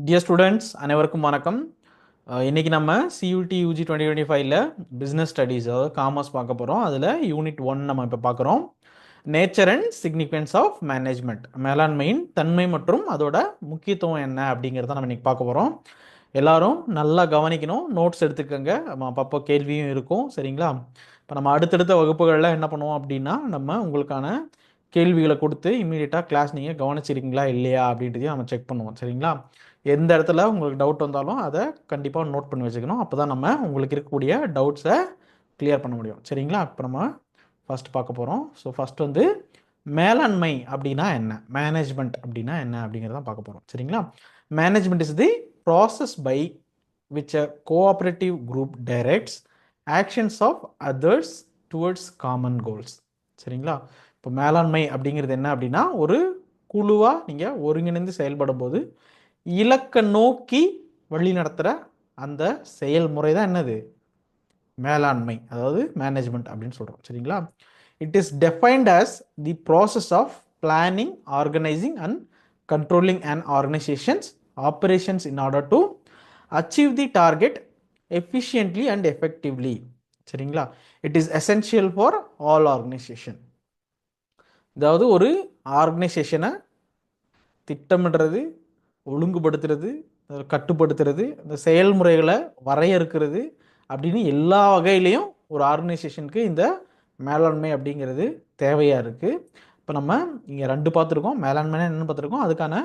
Dear students அனைவருக்கும் வணக்கம். இன்னைக்கு நம்ம சியூடி யூஜி 2025ல பிஸ்னஸ் ஸ்டடீஸ் அதாவது காமர்ஸ் பார்க்க போகிறோம். அதில் யூனிட் 1 நம்ம இப்போ பார்க்குறோம். Nature and significance of management, மேலாண்மையின் தன்மை மற்றும் அதோட முக்கியத்துவம் என்ன அப்படிங்கிறத நம்ம இன்னைக்கு பார்க்க போகிறோம். எல்லாரும் நல்லா கவனிக்கணும், நோட்ஸ் எடுத்துக்கோங்க. நம்ம அப்பப்போ கேள்வியும் இருக்கும், சரிங்களா? இப்போ நம்ம அடுத்தடுத்த வகுப்புகளில் என்ன பண்ணுவோம் அப்படின்னா, நம்ம உங்களுக்கான கேள்விகளை கொடுத்து இம்மீடியட்டாக கிளாஸ் நீங்கள் கவனிச்சிருக்கீங்களா இல்லையா அப்படின்றதையும் நம்ம செக் பண்ணுவோம், சரிங்களா? எந்த இடத்துல உங்களுக்கு டவுட் வந்தாலும் அதை கண்டிப்பாக நோட் பண்ணி வச்சுக்கணும். அப்போ தான் நம்ம உங்களுக்கு இருக்கக்கூடிய டவுட்ஸை கிளியர் பண்ண முடியும், சரிங்களா? இப்போ நம்ம ஃபஸ்ட் பார்க்க போகிறோம். ஸோ ஃபஸ்ட் வந்து மேலாண்மை அப்படின்னா என்ன, மேனேஜ்மெண்ட் அப்படின்னா என்ன அப்படிங்கிறதான் பார்க்க போகிறோம், சரிங்களா? Management is the process by which a cooperative group directs actions of others towards common goals, சரிங்களா? இப்போ மேலாண்மை அப்படிங்கிறது என்ன அப்படின்னா, ஒரு குழுவாக நீங்கள் ஒருங்கிணைந்து செயல்படும் போது இலக்கை நோக்கி வழி நடத்துகிற அந்த செயல்முறை தான் என்னது, மேலாண்மை, அதாவது மேனேஜ்மெண்ட் அப்படின்னு சொல்கிறோம், சரிங்களா? It is defined as the process of planning, organising and controlling and organisations operations in order to achieve the target efficiently and effectively, சரிங்களா? It is essential for all organisation. அதாவது ஒரு ஆர்கனைசேஷனை திட்டமிடுறது, ஒழுங்குபடுத்துறது, கட்டுப்படுத்துறது, இந்த செயல்முறைகளை வரையறுக்கிறது அப்படின்னு எல்லா வகையிலையும் ஒரு ஆர்கனைசேஷனுக்கு இந்த மேலாண்மை அப்படிங்கிறது தேவையாக இருக்குது. இப்போ நம்ம இங்கே 2 பார்த்துருக்கோம், மேலாண்மைனா என்னென்னு பார்த்துருக்கோம், அதுக்கான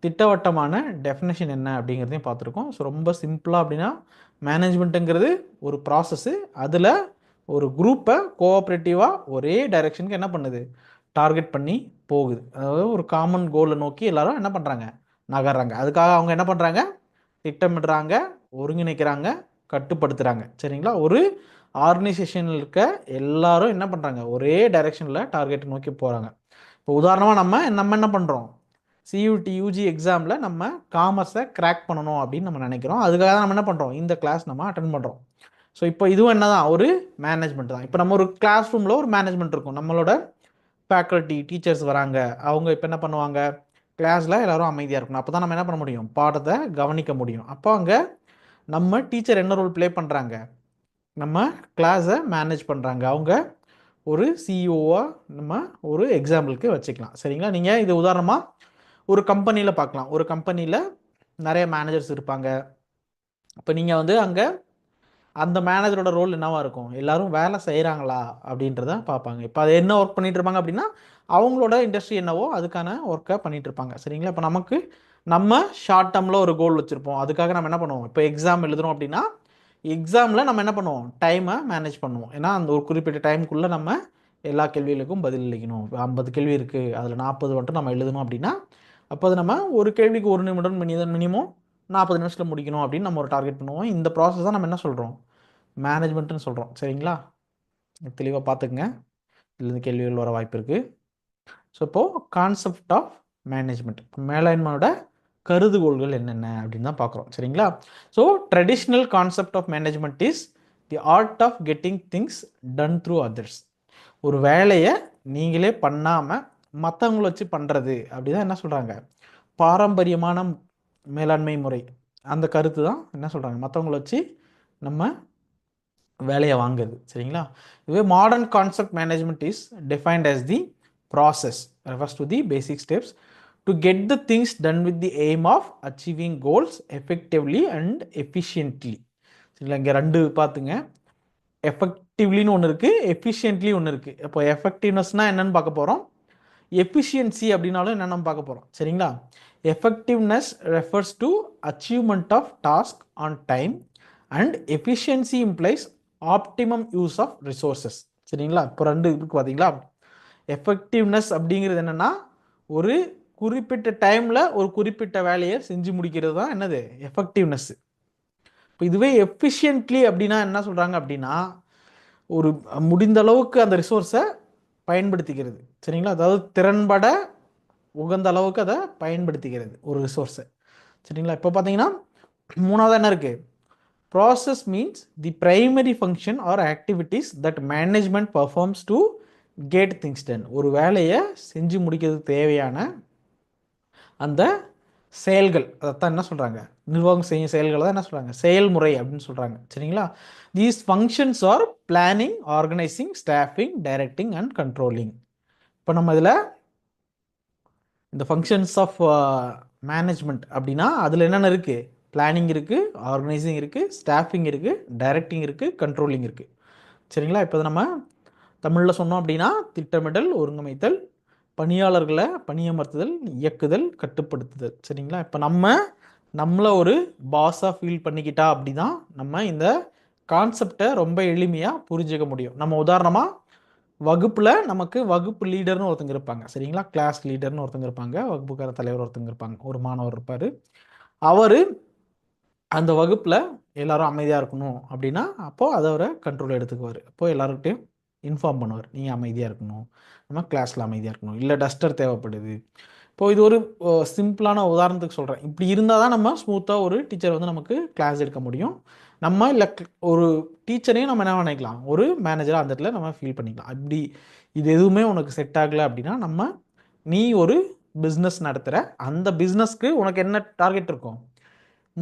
திட்டவட்டமான டெஃபினேஷன் என்ன அப்படிங்கிறதையும் பார்த்துருக்கோம். ஸோ ரொம்ப சிம்பிளாக அப்படின்னா, மேனேஜ்மெண்ட்டுங்கிறது ஒரு ப்ராசஸ்ஸு, அதில் ஒரு குரூப்பை கோஆப்ரேட்டிவாக ஒரே டைரெக்ஷனுக்கு என்ன பண்ணுது, டார்கெட் பண்ணி போகுது. அதாவது ஒரு காமன் கோலை நோக்கி எல்லாரும் என்ன பண்ணுறாங்க, நகர்றாங்க. அதுக்காக அவங்க என்ன பண்ணுறாங்க, திட்டமிடுறாங்க, ஒருங்கிணைக்கிறாங்க, கட்டுப்படுத்துகிறாங்க, சரிங்களா? ஒரு ஆர்கனைசேஷனில் இருக்க எல்லாரும் என்ன பண்ணுறாங்க, ஒரே டைரெக்ஷனில் டார்கெட்டை நோக்கி போகிறாங்க. இப்போ உதாரணமாக நம்ம என்ன பண்ணுறோம், சியூடி யூஜி எக்ஸாமில் நம்ம காமர்ஸை கிராக் பண்ணணும் அப்படின்னு நம்ம நினைக்கிறோம். அதுக்காக தான் நம்ம என்ன பண்ணுறோம், இந்த கிளாஸ் நம்ம அட்டன் பண்ணுறோம். ஸோ இப்போ இதுவும் என்ன தான், ஒரு மேனேஜ்மெண்ட் தான். இப்போ நம்ம ஒரு கிளாஸ் ரூமில் ஒரு மேனேஜ்மெண்ட் இருக்கும், நம்மளோட ஃபேக்கல்ட்டி டீச்சர்ஸ் வராங்க, அவங்க இப்போ என்ன பண்ணுவாங்க, கிளாஸில் எல்லோரும் அமைதியாக இருக்கணும். அப்போ தான் நம்ம என்ன பண்ண முடியும், பாடத்தை கவனிக்க முடியும். அப்போ அங்கே நம்ம டீச்சர் என்ன ரோல் ப்ளே பண்ணுறாங்க, நம்ம கிளாஸை மேனேஜ் பண்ணுறாங்க. அவங்க ஒரு சிஇஓவாக நம்ம ஒரு எக்ஸாம்பிளுக்கு வச்சுக்கலாம், சரிங்களா? நீங்கள் இது உதாரணமாக ஒரு கம்பெனியில் பார்க்கலாம். ஒரு கம்பெனியில் நிறைய மேனேஜர்ஸ் இருப்பாங்க. இப்போ நீங்கள் வந்து அங்கே அந்த மேனேஜரோட ரோல் என்னவாக இருக்கும், எல்லோரும் வேலை செய்கிறாங்களா அப்படின்றத பார்ப்பாங்க. இப்போ அது என்ன ஒர்க் பண்ணிகிட்டு இருப்பாங்க அப்படின்னா, அவங்களோட இண்டஸ்ட்ரி என்னவோ அதுக்கான ஒர்க்கை பண்ணிகிட்டு இருப்பாங்க, சரிங்களா? இப்போ நமக்கு நம்ம ஷார்ட் டேர்மில் ஒரு கோல் வச்சுருப்போம். அதுக்காக நம்ம என்ன பண்ணுவோம், இப்போ எக்ஸாம் எழுதுகிறோம் அப்படின்னா எக்ஸாமில் நம்ம என்ன பண்ணுவோம், டைமை மேனேஜ் பண்ணுவோம். ஏன்னா அந்த ஒரு குறிப்பிட்ட டைமுக்குள்ளே நம்ம எல்லா கேள்விகளுக்கும் பதில் அளிக்கணும். 50 கேள்வி இருக்குது, அதில் 40 மட்டும் நம்ம எழுதணும் அப்படின்னா, அப்போ அது நம்ம ஒரு கேள்விக்கு 1 நிமிடம் மினிமம் 40 நிமிஷத்தில் முடிக்கணும் அப்படின்னு நம்ம ஒரு டார்கெட் பண்ணுவோம். இந்த ப்ராசஸ் தான் நம்ம என்ன சொல்கிறோம், மேனேஜ்மெண்ட்டுன்னு சொல்கிறோம், சரிங்களா? தெளிவாக பார்த்துக்குங்க, இதுலேருந்து கேள்விகள் வர வாய்ப்பு இருக்குது. ஸோ இப்போது கான்செப்ட் ஆஃப் மேனேஜ்மெண்ட், மேலாண்மையோட கருதுகோள்கள் என்னென்ன அப்படின்னு தான் பார்க்குறோம், சரிங்களா? So traditional concept of management is the art of getting things done through others. ஒரு வேலையை நீங்களே பண்ணாமல் மற்றவங்கள வச்சு பண்ணுறது அப்படி தான் என்ன சொல்கிறாங்க, பாரம்பரியமான மேலாண்மை முறை. அந்த கருத்து தான் என்ன சொல்கிறாங்க, மற்றவங்கள வச்சு நம்ம வேலையை வாங்குறது, சரிங்களா? இதுவே modern concept management is defined as the process refers to the basic steps to get the things done with the aim of achieving goals effectively and efficiently. சரிங்களா? இங்கே 2 பார்த்துங்க, எஃபெக்டிவ்லின்னு ஒன்று இருக்குது, எஃபிஷியன்ட்லி ஒன்று இருக்குது. இப்போ எஃபெக்டிவ்னஸ்னால் என்னென்னு பார்க்க போகிறோம், எஃபிஷியன்சி அப்படின்னாலும் என்னென்னு பார்க்க போகிறோம், சரிங்களா? Effectiveness refers to achievement of task on time and efficiency implies optimum use of resources, சரிங்களா? இப்போ 2 இருக்குது பார்த்தீங்களா? எஃபெக்டிவ்னஸ் அப்படிங்கிறது என்னென்னா, ஒரு குறிப்பிட்ட டைமில் ஒரு குறிப்பிட்ட வேலையை செஞ்சு முடிக்கிறது தான் என்னது, எஃபெக்டிவ்னஸ். இப்போ இதுவே எஃபிஷியன்ட்லி அப்படின்னா என்ன சொல்கிறாங்க அப்படின்னா, ஒரு முடிந்த அளவுக்கு அந்த ரிசோர்ஸை பயன்படுத்திக்கிறது, சரிங்களா? அதாவது திறன்பட உகந்த அளவுக்கு அதை பயன்படுத்திக்கிறது ஒரு ரிசோர்ஸை, சரிங்களா? இப்போ பார்த்தீங்கன்னா 3வது என்ன இருக்குது, process means the primary function or activities that management performs to get things done. ஒரு வேலையை செஞ்சு முடிக்கிறதுக்கு தேவையான அந்த செயல்கள் அதைத்தான் என்ன சொல்கிறாங்க, நிர்வாகம் செய்யும் செயல்களை தான் என்ன சொல்கிறாங்க, செயல்முறை அப்படின்னு சொல்கிறாங்க. சரிங்களா? These functions are planning, organising, staffing, directing and controlling. இப்போ நம்ம இதில் இந்த ஃபங்க்ஷன்ஸ் ஆஃப் மேனேஜ்மெண்ட் அப்படின்னா அதில் என்னென்ன இருக்குது, பிளானிங் இருக்குது, ஆர்கனைசிங் இருக்குது, ஸ்டாஃபிங் இருக்குது, டைரக்டிங் இருக்குது, கண்ட்ரோலிங் இருக்குது. சரிங்களா? இப்போ நம்ம தமிழில் சொன்னோம் அப்படின்னா திட்டமிடல், ஒருங்கமைத்தல், பணியாளர்களை பணியமர்த்துதல், இயக்குதல், கட்டுப்படுத்துதல். சரிங்களா? இப்போ நம்மளை ஒரு பாஸாக ஃபீல் பண்ணிக்கிட்டா அப்படி தான் நம்ம இந்த கான்செப்டை ரொம்ப எளிமையாக புரிஞ்சுக்க முடியும். நம்ம உதாரணமாக வகுப்பில் நமக்கு வகுப்பு லீடர்னு ஒருத்தங்க இருப்பாங்க. சரிங்களா? கிளாஸ் லீடர்னு ஒருத்தங்க இருப்பாங்க, வகுப்புக்கார தலைவர் ஒருத்தங்க இருப்பாங்க, ஒரு மாணவர் இருப்பார். அவர் அந்த வகுப்பில் எல்லாரும் அமைதியாக இருக்கணும் அப்படின்னா அப்போது அதை அவரை கண்ட்ரோல் எடுத்துக்குவார். அப்போது எல்லாருக்கிட்டையும் இன்ஃபார்ம் பண்ணுவார், நீங்கள் அமைதியாக இருக்கணும், நம்ம கிளாஸில் அமைதியாக இருக்கணும், இல்லை டஸ்டர் தேவைப்படுது. இப்போது இது ஒரு சிம்பிளான உதாரணத்துக்கு சொல்கிறேன். இப்படி இருந்தால் தான் நம்ம ஸ்மூத்தாக ஒரு டீச்சர் வந்து நமக்கு கிளாஸ் எடுக்க முடியும். நம்ம இல்லை ஒரு டீச்சரையும் நம்ம என்ன பண்ணிக்கலாம், ஒரு மேனேஜராக அந்த இடத்துல நம்ம ஃபீல் பண்ணிக்கலாம். அப்படி இது எதுவுமே உனக்கு செட் ஆகலை அப்படின்னா நீ ஒரு பிஸ்னஸ் நடத்துகிற, அந்த பிஸ்னஸ்க்கு உனக்கு என்ன டார்கெட் இருக்கும்,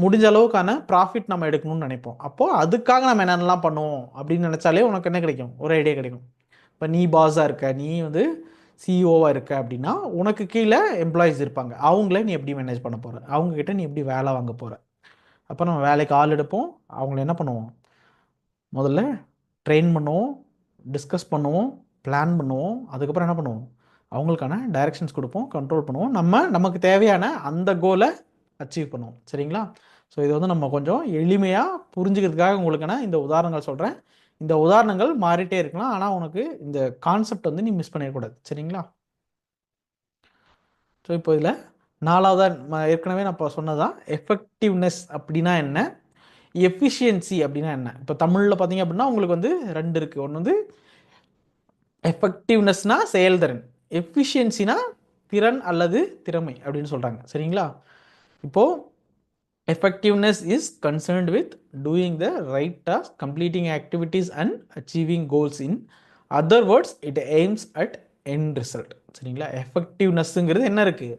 முடிஞ்ச அளவுக்கான ப்ராஃபிட் நம்ம எடுக்கணும்னு நினைப்போம். அப்போது அதுக்காக நம்ம என்னென்னலாம் பண்ணுவோம் அப்படின்னு நினச்சாலே உனக்கு என்ன கிடைக்கும், ஒரு ஐடியா கிடைக்கும். இப்போ நீ பாஸாக இருக்க, நீ வந்து சிஇஓவாக இருக்க அப்படின்னா உனக்கு கீழே எம்ப்ளாயீஸ் இருப்பாங்க, அவங்கள நீ எப்படி மேனேஜ் பண்ண போகிற, அவங்கக்கிட்ட நீ எப்படி வேலை வாங்க போகிற. அப்போ நம்ம வேலைக்கு ஆள் எடுப்போம், அவங்கள என்ன பண்ணுவோம், முதல்ல ட்ரெயின் பண்ணுவோம், டிஸ்கஸ் பண்ணுவோம், பிளான் பண்ணுவோம், அதுக்கப்புறம் என்ன பண்ணுவோம், அவங்களுக்கான டைரக்ஷன்ஸ் கொடுப்போம், கண்ட்ரோல் பண்ணுவோம், நமக்கு தேவையான அந்த கோலை அச்சீவ் பண்ணுவோம். சரிங்களா? ஸோ இது வந்து நம்ம கொஞ்சம் எளிமையாக புரிஞ்சுக்கிறதுக்காக உங்களுக்கான இந்த உதாரணங்கள் சொல்கிறேன். இந்த உதாரணங்கள் மாறிட்டே இருக்கலாம், ஆனால் உனக்கு இந்த கான்செப்ட் வந்து நீ மிஸ் பண்ணிடக்கூடாது. சரிங்களா? ஸோ இப்போ இதில் நாலாவதாக ஏற்கனவே நான் இப்போ சொன்னதான் எஃபெக்டிவ்னஸ் அப்படின்னா என்ன, எஃபிஷியன்சி அப்படின்னா என்ன. இப்போ தமிழில் பார்த்தீங்க அப்படின்னா உங்களுக்கு வந்து ரெண்டு இருக்குது. ஒன்று வந்து எஃபெக்டிவ்னஸ்னா செயல்திறன், எஃபிஷியன்சினா திறன் அல்லது திறமை அப்படின்னு சொல்கிறாங்க. சரிங்களா? இப்போது effectiveness is concerned with doing the right task, completing activities and achieving goals. In other words, it aims at end result. சரிங்களா? எஃபெக்டிவ்னஸ்ங்கிறது என்ன இருக்குது,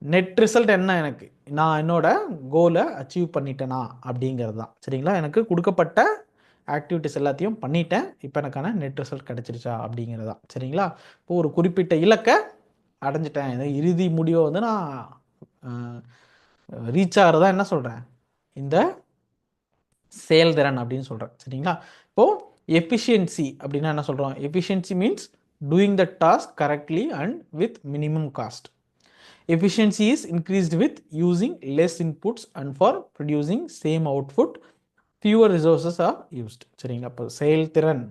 நெட் ரிசல்ட் என்ன, எனக்கு நான் என்னோட கோலை அச்சீவ் பண்ணிட்டேனா அப்படிங்கிறது தான். சரிங்களா? எனக்கு கொடுக்கப்பட்ட ஆக்டிவிட்டிஸ் எல்லாத்தையும் பண்ணிட்டேன், இப்போ எனக்கான நெட் ரிசல்ட் கிடச்சிருச்சா அப்படிங்கிறது தான். சரிங்களா? இப்போ ஒரு குறிப்பிட்ட இலக்கை அடைஞ்சிட்டேன், இறுதி முடிவை வந்து நான் ரீச் ஆகிறதா என்ன சொல்கிறேன், இந்த செயல்திறன் அப்படின்னு சொல்கிறேன். சரிங்களா? இப்போது எஃபிஷியன்சி அப்படின்னா என்ன சொல்கிறோம், efficiency means doing the task correctly and with minimum cost. Efficiency is increased with using less inputs and for producing same output fewer resources are used. சரிங்களா? இப்போ செயல்திறன்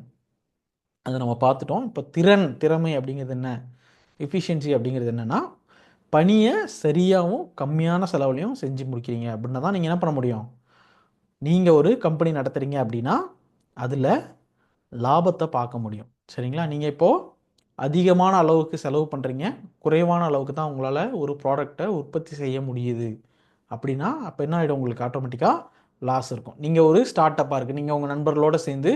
அதை நம்ம பார்த்துட்டோம். இப்போ திறமை அப்படிங்கிறது என்ன, எஃபிஷியன்சி அப்படிங்கிறது என்னென்னா பணியை சரியாகவும் கம்மியான செலவுலையும் செஞ்சு முடிக்கிறீங்க அப்படின்னா தான் நீங்கள் என்ன பண்ண முடியும், நீங்கள் ஒரு கம்பெனி நடத்துகிறீங்க அப்படின்னா அதில் லாபத்தை பார்க்க முடியும். சரிங்களா? நீங்கள் இப்போது அதிகமான அளவுக்கு செலவு பண்ணுறீங்க, குறைவான அளவுக்கு தான் உங்களால் ஒரு ப்ராடக்டை உற்பத்தி செய்ய முடியுது அப்படின்னா அப்போ என்ன ஆகிடும், உங்களுக்கு ஆட்டோமேட்டிக்காக லாஸ் இருக்கும். நீங்கள் ஒரு ஸ்டார்ட் அப்பாக இருக்குது, நீங்கள் உங்கள் நண்பர்களோடு சேர்ந்து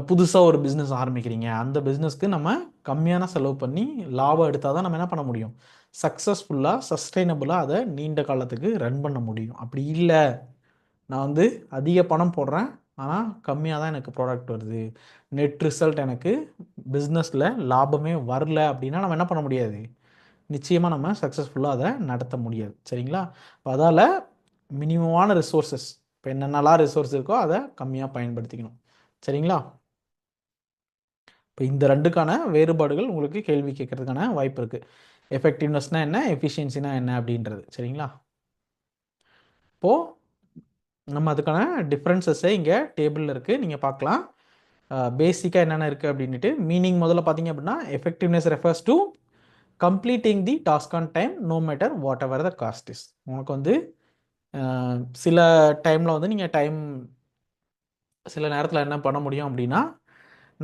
புதுசாக ஒரு பிஸ்னஸ் ஆரம்பிக்கிறீங்க, அந்த பிஸ்னஸ்க்கு நம்ம கம்மியான செலவு பண்ணி லாபம் எடுத்தால் தான் நம்ம என்ன பண்ண முடியும், சக்ஸஸ்ஃபுல்லாக சஸ்டைனபுளாக அதை நீண்ட காலத்துக்கு ரன் பண்ண முடியும். அப்படி இல்லை, நான் வந்து அதிக பணம் போடுறேன் ஆனால் கம்மியாக தான் எனக்கு ப்ராடக்ட் வருது, நெட் ரிசல்ட் எனக்கு பிஸ்னஸில் லாபமே வரல அப்படின்னா நம்ம என்ன பண்ண முடியாது, நிச்சயமாக நம்ம சக்ஸஸ்ஃபுல்லாக அதை நடத்த முடியாது. சரிங்களா? இப்போ அதால் மினிமமான ரிசோர்ஸஸ், இப்போ என்னென்னலாம் ரிசோர்ஸ் இருக்கோ அதை கம்மியாக பயன்படுத்திக்கணும். சரிங்களா? இப்போ இந்த ரெண்டுக்கான வேறுபாடுகள் உங்களுக்கு கேள்வி கேட்கறதுக்கான வாய்ப்பு இருக்குது. எஃபெக்டிவ்னஸ்னா என்ன, எஃபிஷியன்சினா என்ன அப்படின்றது. சரிங்களா? இப்போது நம்ம அதுக்கான டிஃப்ரென்சஸை இங்கே டேபிளில் இருக்குது, நீங்கள் பார்க்கலாம். பேசிக்காக என்னென்ன இருக்குது அப்படின்ட்டு மீனிங் முதல்ல பார்த்தீங்க அப்படின்னா effectiveness refers to completing the task on time no matter whatever the cost is. உங்களுக்கு வந்து சில டைமில் வந்து நீங்கள் சில நேரத்தில் என்ன பண்ண முடியும் அப்படின்னா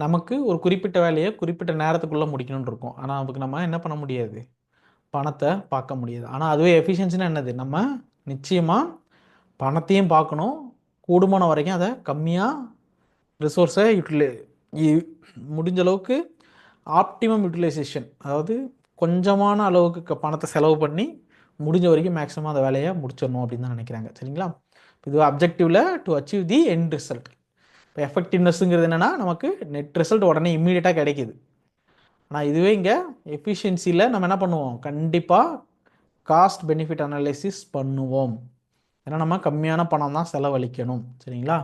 நமக்கு ஒரு குறிப்பிட்ட வேலையை குறிப்பிட்ட நேரத்துக்குள்ளே முடிக்கணும்னு இருக்கும், ஆனால் அதுக்கு நம்ம என்ன பண்ண முடியாது, பணத்தை பார்க்க முடியாது. ஆனால் அதுவே எஃபிஷியன்சினா என்னது, நம்ம நிச்சயமாக பணத்தையும் பார்க்கணும், கூடுமான வரைக்கும் அதை கம்மியாக ரிசோர்ஸை முடிஞ்ச அளவுக்கு ஆப்டிமம் யூட்டிலைசேஷன், அதாவது கொஞ்சமான அளவுக்கு பணத்தை செலவு பண்ணி முடிஞ்ச வரைக்கும் மேக்ஸிமம் அந்த வேலையை முடிச்சிடணும் அப்படின்னு தான் நினைக்கிறாங்க. சரிங்களா? இது அப்ஜெக்டிவில் to achieve the end result. இப்போ எஃபெக்டிவ்னஸ்ங்கிறது என்னென்னா நமக்கு நெட் ரிசல்ட் உடனே இம்மீடியட்டாக கிடைக்கிது. ஆனால் இதுவே இங்கே எஃபிஷியன்சியில் நம்ம என்ன பண்ணுவோம், கண்டிப்பாக காஸ்ட் பெனிஃபிட் அனாலிசிஸ் பண்ணுவோம். ஏன்னா நம்ம கம்மியான பணம் தான் செலவழிக்கணும். சரிங்களா?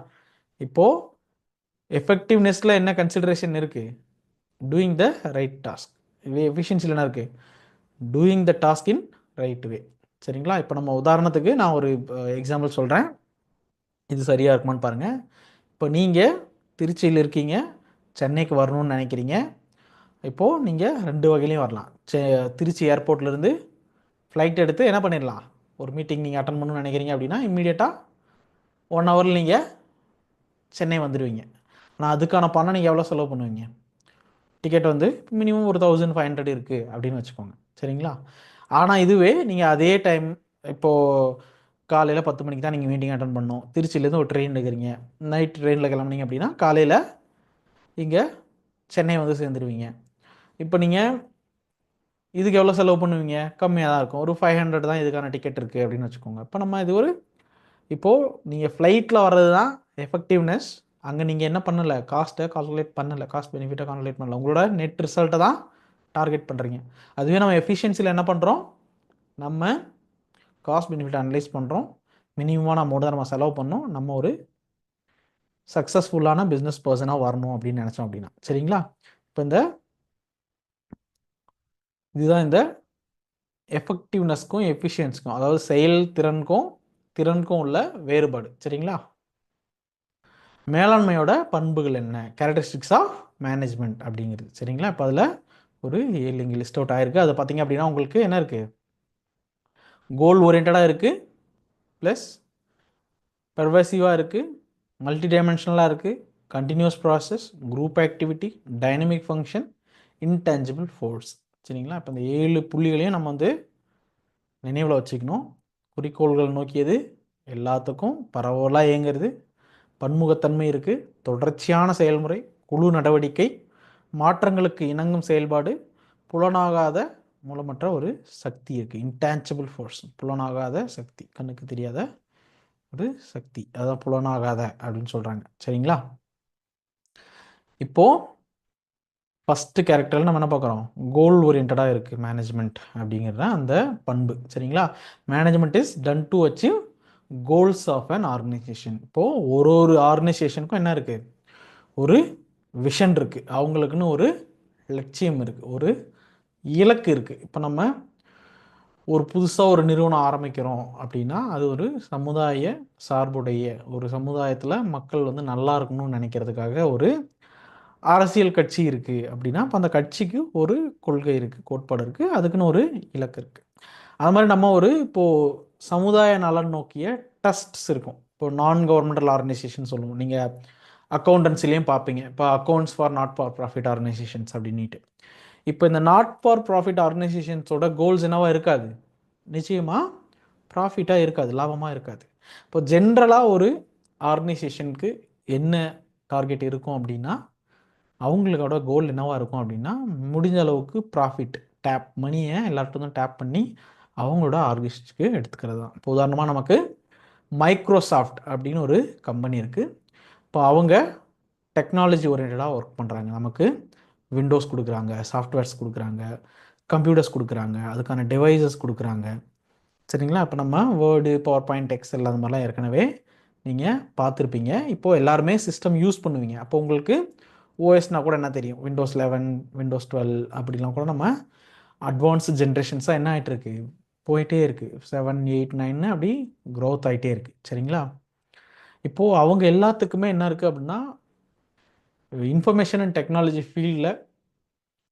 இப்போது எஃபெக்டிவ்னஸில் என்ன கன்சிடரேஷன் இருக்குது, டூயிங் த ரைட் டாஸ்க். இது எஃபிஷியன்சியில் என்ன இருக்குது, doing the task in right way. சரிங்களா? இப்போ நம்ம உதாரணத்துக்கு நான் ஒரு எக்ஸாம்பிள் சொல்கிறேன், இது சரியாக இருக்குமான்னு பாருங்கள். இப்போ நீங்கள் திருச்சியில் இருக்கீங்க, சென்னைக்கு வரணும்னு நினைக்கிறீங்க. இப்போது நீங்கள் 2 வகையிலையும் வரலாம். திருச்சி ஏர்போர்ட்லேருந்து ஃப்ளைட் எடுத்து என்ன பண்ணிடலாம், ஒரு மீட்டிங் நீங்கள் அட்டன் பண்ணணும்னு நினைக்கிறீங்க அப்படின்னா இம்மீடியட்டாக 1 ஹவரில் நீங்கள் சென்னை வந்துடுவீங்க. ஆனால் அதுக்கான பணம் நீங்கள் எவ்வளோ செலவு பண்ணுவீங்க, டிக்கெட் வந்து மினிமம் ஒரு 1500 இருக்குது அப்படின்னு வச்சுக்கோங்க. சரிங்களா? ஆனால் இதுவே நீங்கள் அதே டைம் இப்போது காலையில் 10 மணிக்கு தான் நீங்கள் மீட்டிங் அட்டன் பண்ணணும், திருச்சியிலேருந்து ஒரு ட்ரெயின் எடுக்கிறீங்க, நைட் ட்ரெயினில் கிளம்புனீங்க அப்படின்னா காலையில் இங்கே சென்னை வந்து சேர்ந்துருவீங்க. இப்போ நீங்கள் இதுக்கு எவ்வளோ செலவு பண்ணுவீங்க, கம்மியாக தான் இருக்கும், ஒரு 500 தான் இதுக்கான டிக்கெட் இருக்குது அப்படின்னு வச்சுக்கோங்க. இப்போ நம்ம இது ஒரு இப்போது நீங்கள் ஃப்ளைட்டில் வர்றது தான் எஃபெக்டிவ்னஸ். அங்கே நீங்கள் என்ன பண்ணலை, காஸ்ட்டை கால்குலேட் பண்ணலை, காஸ்ட் பெனிஃபிட்டை கால்குலேட் பண்ணலை, உங்களோட நெட் ரிசல்ட்டை தான் டார்கெட் பண்ணுறீங்க. அதுவே நம்ம எஃபிஷியன்சியில் என்ன பண்ணுறோம், நம்ம காஸ்ட் பெனிஃபிட் அனலைஸ் பண்ணுறோம், மினிமமான அமௌண்ட் தான் நம்ம செலவு பண்ணோம், நம்ம ஒரு சக்ஸஸ்ஃபுல்லான பிஸ்னஸ் பர்சனாக வரணும் அப்படின்னு நினச்சோம் அப்படின்னா. சரிங்களா? இப்போ இதுதான் இந்த எஃபெக்டிவ்னஸ்க்கும் எஃபிஷியன்ஸுக்கும், அதாவது திறனுக்கும் உள்ள வேறுபாடு. சரிங்களா? மேலாண்மையோட பண்புகள் என்ன, கேரக்டரிஸ்டிக்ஸ் ஆஃப் மேனேஜ்மெண்ட் அப்படிங்கிறது. சரிங்களா? இப்போ அதில் ஒரு 7 இங்கே லிஸ்ட் அவுட் ஆகிருக்கு. அதை பார்த்தீங்க அப்படின்னா உங்களுக்கு என்ன இருக்குது, கோல் ஓரியன்டாக இருக்குது, ப்ளஸ் பெர்வசிவாக இருக்குது, மல்டி டைமென்ஷனலாக இருக்குது, continuous process, group activity, dynamic function, intangible force. சரிங்களா? இப்போ இந்த 7 புள்ளிகளையும் நம்ம வந்து நினைவில் வச்சுக்கணும். குறிக்கோள்கள் நோக்கியது, எல்லாத்துக்கும் பரவலாக இயங்கிறது, பன்முகத்தன்மை இருக்குது, தொடர்ச்சியான செயல்முறை, குழு நடவடிக்கை, மாற்றங்களுக்கு இணங்கும் செயல்பாடு, புலனாகாத மூலமற்ற ஒரு சக்தி இருக்குது, இன்டான்ஜிபிள் ஃபோர்ஸ், புலனாகாத சக்தி, கண்ணுக்கு தெரியாத ஒரு சக்தி, அதான் புலனாகாத அப்படின்னு சொல்கிறாங்க. சரிங்களா? இப்போது ஃபஸ்ட்டு கேரக்டரில் நம்ம என்ன பார்க்குறோம், கோல் ஓரியன்டாக இருக்குது மேனேஜ்மெண்ட் அப்படிங்கிறத அந்த பண்பு. சரிங்களா? Management is done to achieve goals of an organization. இப்போது ஒரு ஆர்கனைசேஷனுக்கும் என்ன இருக்குது, ஒரு விஷன் இருக்குது, அவங்களுக்குன்னு ஒரு லட்சியம் இருக்குது, ஒரு இலக்கு இருக்குது. இப்போ நம்ம ஒரு புதுசாக ஒரு நிறுவனம் ஆரம்பிக்கிறோம் அப்படின்னா அது ஒரு சமுதாய சார்புடைய, ஒரு சமுதாயத்தில் மக்கள் வந்து நல்லா இருக்கணும்னு நினைக்கிறதுக்காக ஒரு அரசியல் கட்சி இருக்குது அப்படின்னா அப்போ அந்த கட்சிக்கு ஒரு கொள்கை இருக்குது, கோட்பாடு இருக்குது, அதுக்குன்னு ஒரு இலக்கு இருக்குது. அது மாதிரி நம்ம ஒரு இப்போது சமுதாய நலன் நோக்கிய ட்ரஸ்ட்ஸ் இருக்கும். இப்போ நான் கவர்மெண்டல் ஆர்கனைசேஷன் சொல்லுவோம், நீங்கள் அக்கௌண்டன்சிலையும் பார்ப்பீங்க, இப்போ accounts for not for profit organisations அப்படின்ட்டு. இப்போ இந்த நாட் ஃபார் ப்ராஃபிட் ஆர்கனைசேஷன்ஸோட கோல்ஸ் என்னவா இருக்காது, நிச்சயமாக ப்ராஃபிட்டாக இருக்காது, லாபமாக இருக்காது. இப்போ ஜென்ரலாக ஒரு ஆர்கனைசேஷனுக்கு என்ன டார்கெட் இருக்கும் அப்படின்னா, அவங்களோட கோல் என்னவாக இருக்கும் அப்படின்னா, முடிஞ்ச அளவுக்கு ப்ராஃபிட், மணியை எல்லார்ட்டும் டேப் பண்ணி அவங்களோட ஆர்கனைசேஷனுக்கு எடுத்துக்கிறது தான். இப்போ உதாரணமாக நமக்கு மைக்ரோசாஃப்ட் அப்படின்னு ஒரு கம்பெனி இருக்குது. இப்போ அவங்க டெக்னாலஜி ஓரியன்டாக ஒர்க் பண்ணுறாங்க, நமக்கு விண்டோஸ் கொடுக்குறாங்க, சாஃப்ட்வேர்ஸ் கொடுக்குறாங்க, கம்ப்யூட்டர்ஸ் கொடுக்குறாங்க, அதுக்கான டிவைசஸ் கொடுக்குறாங்க. சரிங்களா? இப்போ நம்ம வேர்டு, பவர் பாயிண்ட், எக்ஸல் அது மாதிரிலாம் ஏற்கனவே நீங்கள் பார்த்துருப்பீங்க. இப்போது எல்லாருமே சிஸ்டம் யூஸ் பண்ணுவீங்க. அப்போ உங்களுக்கு ஓஎஸ்னால் கூட என்ன தெரியும், விண்டோஸ் 11, விண்டோஸ் 12 அப்படிலாம் கூட நம்ம அட்வான்ஸ்டு ஜென்ரேஷன்ஸாக என்ன ஆகிட்டுருக்கு, போயிட்டே இருக்குது, 7, 8, 9 அப்படி க்ரோத் ஆகிட்டே இருக்குது. சரிங்களா? இப்போது அவங்க எல்லாத்துக்குமே என்ன இருக்குது அப்படின்னா, இன்ஃபர்மேஷன் அண்ட் டெக்னாலஜி ஃபீல்டில்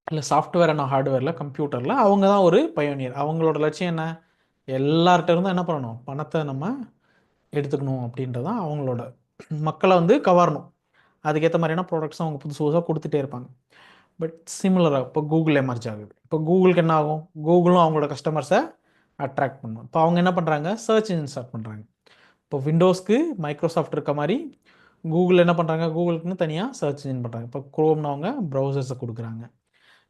இல்லை சாஃப்ட்வேர் அண்ட் ஹார்ட்வேரில், கம்ப்யூட்டரில் அவங்க தான் ஒரு பயோனியர். அவங்களோட லட்சியம் என்ன, எல்லார்கிட்ட இருந்தும் என்ன பண்ணணும், பணத்தை நம்ம எடுத்துக்கணும் அப்படின்றது தான் அவங்களோட, மக்களை வந்து கவரணும். அதுக்கேற்ற மாதிரியான ப்ராடக்ட்ஸும் அவங்க புதுசு புதுசாக கொடுத்துட்டே இருப்பாங்க. பட் சிமிலராக இப்போ கூகுள் எமர்ஜ் ஆகுது. இப்போ கூகுளுக்கு என்ன ஆகும், கூகுளும் அவங்களோட கஸ்டமர்ஸை அட்ராக்ட் பண்ணும். இப்போ அவங்க என்ன பண்ணுறாங்க, சர்ச் இன்ஜின் ஸ்டார்ட் பண்ணுறாங்க. இப்போ விண்டோஸ்க்கு மைக்ரோசாஃப்ட் இருக்க மாதிரி கூகுள் என்ன பண்ணுறாங்க, கூகுளுக்குன்னு தனியாக சர்ச் இன்ஜின் பண்ணுறாங்க. இப்போ குரோம்னு அவங்க ப்ரௌசர்ஸை கொடுக்குறாங்க.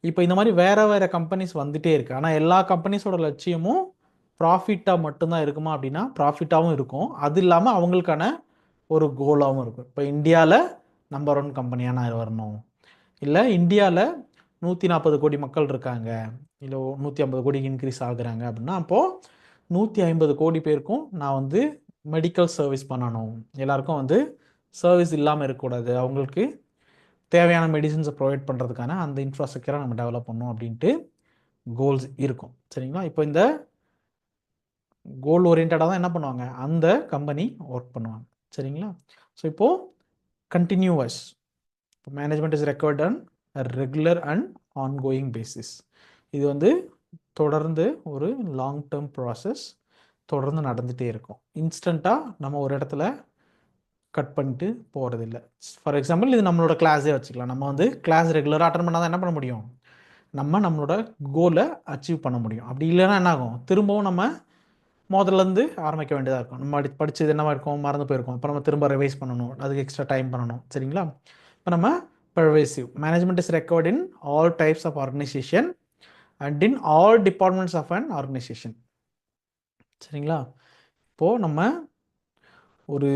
இப்போ இந்த மாதிரி வேறு வேறு கம்பெனிஸ் வந்துகிட்டே இருக்குது. ஆனால் எல்லா கம்பெனிஸோட லட்சியமும் ப்ராஃபிட்டாக மட்டும்தான் இருக்குமா அப்படின்னா ப்ராஃபிட்டாகவும் இருக்கும். அது இல்லாமல் அவங்களுக்கான ஒரு கோலாகவும் இருக்கும். இப்போ இந்தியாவில் நம்பர் 1 கம்பெனியாக நான் வரணும், இல்லை இந்தியாவில் 140 கோடி மக்கள் இருக்காங்க, இல்லை 150 கோடிக்கு இன்க்ரீஸ் ஆகுறாங்க அப்படின்னா அப்போது 150 கோடி பேருக்கும் நான் வந்து மெடிக்கல் சர்வீஸ் பண்ணணும், எல்லாருக்கும் வந்து சர்வீஸ் இல்லாமல் இருக்கக்கூடாது, அவங்களுக்கு தேவையான மெடிசின்ஸை ப்ரொவைட் பண்ணுறதுக்கான அந்த இன்ஃப்ராஸ்ட்ரக்சரை நம்ம டெவலப் பண்ணணும் அப்படின்ட்டு கோல்ஸ் இருக்கும். சரிங்களா? இப்போ இந்த கோல் ஓரியன்டாக தான் என்ன பண்ணுவாங்க, அந்த கம்பெனி ஒர்க் பண்ணுவாங்க. சரிங்களா? ஸோ இப்போது continuous management is required on regular and ongoing basis. இது வந்து தொடர்ந்து ஒரு லாங் டேர்ம் ப்ராசஸ் தொடர்ந்து நடந்துகிட்டே இருக்கும். இன்ஸ்டண்ட்டாக நம்ம ஒரு இடத்துல கட் பண்ணிட்டு போகிறதில்ல. ஃபார் எக்ஸாம்பிள் இது நம்மளோட கிளாஸே வச்சுக்கலாம். நம்ம வந்து கிளாஸ் ரெகுலராக அட்டன் பண்ணால் தான் என்ன பண்ண முடியும், நம்மளோட கோலை அச்சீவ் பண்ண முடியும். அப்படி இல்லைன்னா என்ன ஆகும், திரும்பவும் நம்ம முதல்லேருந்து ஆரம்பிக்க வேண்டியதாக இருக்கும். நம்ம படித்தது என்னவா இருக்கும், மறந்து போயிருக்கோம். அப்போ நம்ம திரும்ப ரிவைஸ் பண்ணணும், அதுக்கு எக்ஸ்ட்ரா டைம் பண்ணணும். சரிங்களா? இப்போ நம்ம pervasive management is required in all types of organization and in all departments of an organization. சரிங்களா? இப்போது நம்ம ஒரு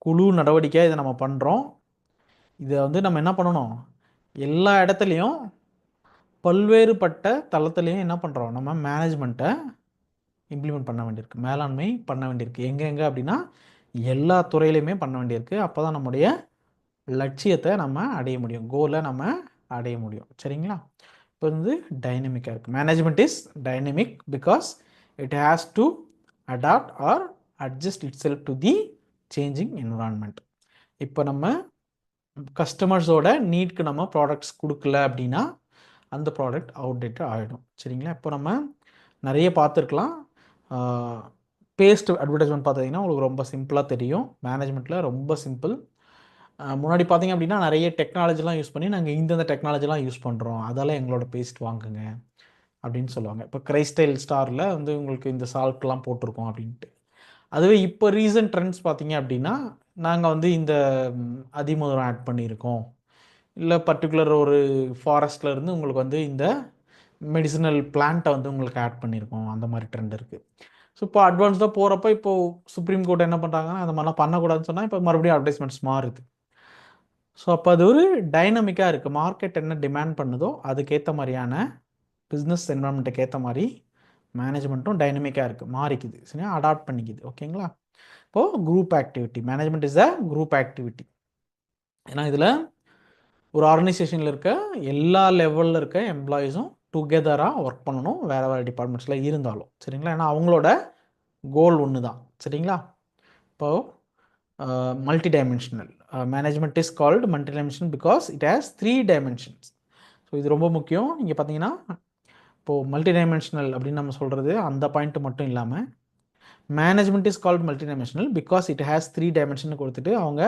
குழு நடவடிக்கை இதை நம்ம பண்ணுறோம். இதை வந்து நம்ம என்ன பண்ணணும், எல்லா இடத்துலையும் பல்வேறுபட்ட தளத்துலையும் என்ன பண்ணுறோம், நம்ம மேனேஜ்மெண்ட்டை இம்ப்ளிமெண்ட் பண்ண வேண்டியிருக்கு, மேலாண்மை பண்ண வேண்டியிருக்கு. எங்கெங்கே அப்படின்னா எல்லா துறையிலையுமே பண்ண வேண்டியிருக்கு. அப்போ தான் நம்முடைய லட்சியத்தை நம்ம அடைய முடியும், கோலை நம்ம அடைய முடியும். சரிங்களா? இப்போ வந்து டைனமிக்காக இருக்குது. Management is dynamic because it has to adapt or adjust itself to the changing environment. இப்போ நம்ம கஸ்டமர்ஸோட நீட்க்கு நம்ம ப்ராடக்ட்ஸ் கொடுக்கல அப்படின்னா அந்த ப்ராடக்ட் அவுடேட்டட் ஆகிடும். சரிங்களா? இப்போ நம்ம நிறைய பார்த்துருக்கலாம். பேஸ்ட் அட்வர்டைஸ்மெண்ட் பார்த்தீங்கன்னா உங்களுக்கு ரொம்ப சிம்பிளாக தெரியும். மேனேஜ்மெண்ட்டில் ரொம்ப சிம்பிள். முன்னாடி பார்த்தீங்க அப்படின்னா நிறைய டெக்னாலஜிலாம் யூஸ் பண்ணி நாங்கள் இந்தந்த டெக்னாலஜிலாம் யூஸ் பண்ணுறோம், அதெல்லாம் எங்களோட பேஸ்ட் வாங்குங்க அப்படின்னு சொல்லுவாங்க. இப்போ கிரைஸ்டைல் ஸ்டாரில் வந்து உங்களுக்கு இந்த சால்ட்லாம் போட்டிருக்கோம் அப்படின்ட்டு. அதுவே இப்போ ரீசன்ட் ட்ரெண்ட்ஸ் பார்த்தீங்க அப்படின்னா நாங்கள் வந்து இந்த அதிமதுரம் ஆட் பண்ணியிருக்கோம், இல்லை பர்டிகுலர் ஒரு ஃபாரஸ்ட்டில் இருந்து உங்களுக்கு வந்து இந்த மெடிசினல் பிளான்ட்டை வந்து உங்களுக்கு ஆட் பண்ணியிருக்கோம், அந்த மாதிரி ட்ரெண்ட் இருக்குது. ஸோ இப்போ அட்வான்ஸ்டாக போகிறப்ப இப்போது சுப்ரீம் கோர்ட் என்ன பண்ணுறாங்கன்னா அந்த மாதிரிலாம் பண்ணக்கூடாதுன்னு சொன்னால் இப்போ மறுபடியும் அட்வர்டைஸ்மெண்ட்ஸ் மாறுது. ஸோ அப்போ அது ஒரு டைனமிக்காக இருக்குது. மார்க்கெட் என்ன டிமாண்ட் பண்ணுதோ அதுக்கேற்ற மாதிரியான பிஸ்னஸ் என்வரான்மெண்ட்டுக்கு ஏற்ற மாதிரி மேனேஜ்மெண்ட்டும் டைனமிக்காக இருக்குது, மாறிக்குது. சரியா? அடாப்ட் பண்ணிக்குது. ஓகேங்களா? இப்போது group activity, management is a group activity. ஏன்னா இதில் ஒரு ஆர்கனைசேஷனில் இருக்க எல்லா லெவலில் இருக்க எம்ப்ளாயீஸும் டுகெதராக ஒர்க் பண்ணணும், வேறு வேறு டிபார்ட்மெண்ட்ஸில் இருந்தாலும். சரிங்களா? ஏன்னா அவங்களோட கோல் ஒன்று தான். சரிங்களா? இப்போது multidimensional management is called multidimensional because it has 3 dimensions. So இது ரொம்ப முக்கியம். இங்கே பார்த்தீங்கன்னா இப்போது மல்டிடைமென்ஷனல் அப்படின்னு நம்ம சொல்கிறது அந்த பாயிண்ட் மட்டும் இல்லாமல் management is called multidimensional because it has 3 dimension கொடுத்துட்டு அவங்க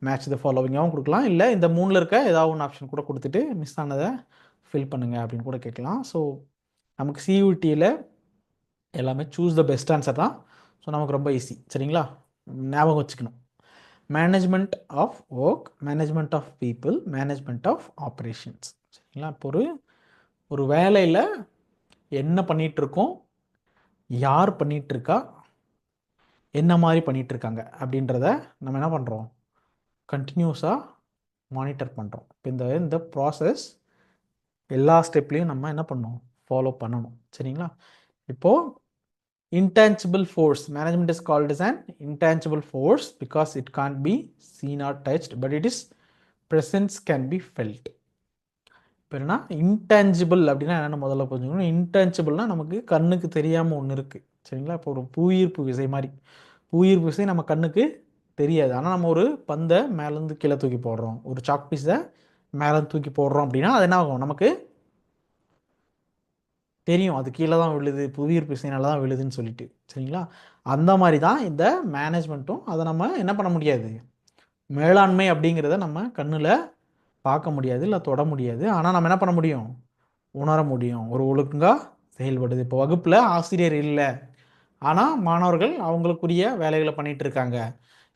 மேட்ச் த ஃபாலோவிங்காகவும் கொடுக்கலாம், இல்லை இந்த 3ல் இருக்க ஏதாவது ஒன்று ஆப்ஷன் கூட கொடுத்துட்டு மிஸ் ஆனதை ஃபில் பண்ணுங்கள் அப்படின்னு கூட கேட்கலாம். ஸோ நமக்கு சியூடியில் எல்லாமே சூஸ் த பெஸ்ட் ஆன்சர் தான். ஸோ நமக்கு ரொம்ப ஈஸி. சரிங்களா? ஞாபகம் வச்சுக்கணும். Management of work, management of people, management of operations. சரிங்களா? இப்போ ஒரு வேலையில் என்ன பண்ணிகிட்ருக்கோம், யார் பண்ணிகிட்ருக்கா, என்ன மாதிரி பண்ணிகிட்ருக்காங்க அப்படின்றத நம்ம என்ன பண்ணுறோம், கண்டினியூஸாக மானிட்டர் பண்ணுறோம். இப்போ இந்த ப்ராசஸ் எல்லா ஸ்டெப்லேயும் நம்ம என்ன பண்ணணும், ஃபாலோ பண்ணணும். சரிங்களா? இப்போது intangible force, management is called as an intangible force because it can't be seen or touched but it is presence can be felt. இப்போ என்னன்னா இன்டான்ஜிபிள் அப்படின்னா என்னென்ன முதல்ல புரிஞ்சுக்கணும். இன்டான்ஜிபிள்னா நமக்கு கண்ணுக்கு தெரியாமல் ஒன்று இருக்குது. சரிங்களா? இப்போ ஒரு புவியீர்ப்பு விசை மாதிரி, புவியீர்ப்பு விசை நம்ம கண்ணுக்கு தெரியாது, ஆனால் நம்ம ஒரு பந்தை மேலேருந்து கீழே தூக்கி போடுறோம், ஒரு சாக் பீஸை மேலேருந்து தூக்கி போடுறோம் அப்படின்னா அது என்ன ஆகும், நமக்கு தெரியும் அது கீழே தான் விழுது, புவியீர்ப்பு விசையினால தான் விழுதுன்னு சொல்லிட்டு. சரிங்களா? அந்த மாதிரி தான் இந்த மேனேஜ்மெண்ட்டும். அதை நம்ம என்ன பண்ண முடியாது, மேலாண்மை அப்படிங்கிறத நம்ம கண்ணில் பார்க்க முடியாது, இல்லை தொட முடியாது. ஆனால் நம்ம என்ன பண்ண முடியும், உணர முடியும். ஒரு ஒழுங்காக செயல்படுது. இப்போ வகுப்பில் ஆசிரியர் இல்லை, ஆனால் மாணவர்கள் அவங்களுக்குரிய வேலைகளை பண்ணிகிட்டு இருக்காங்க.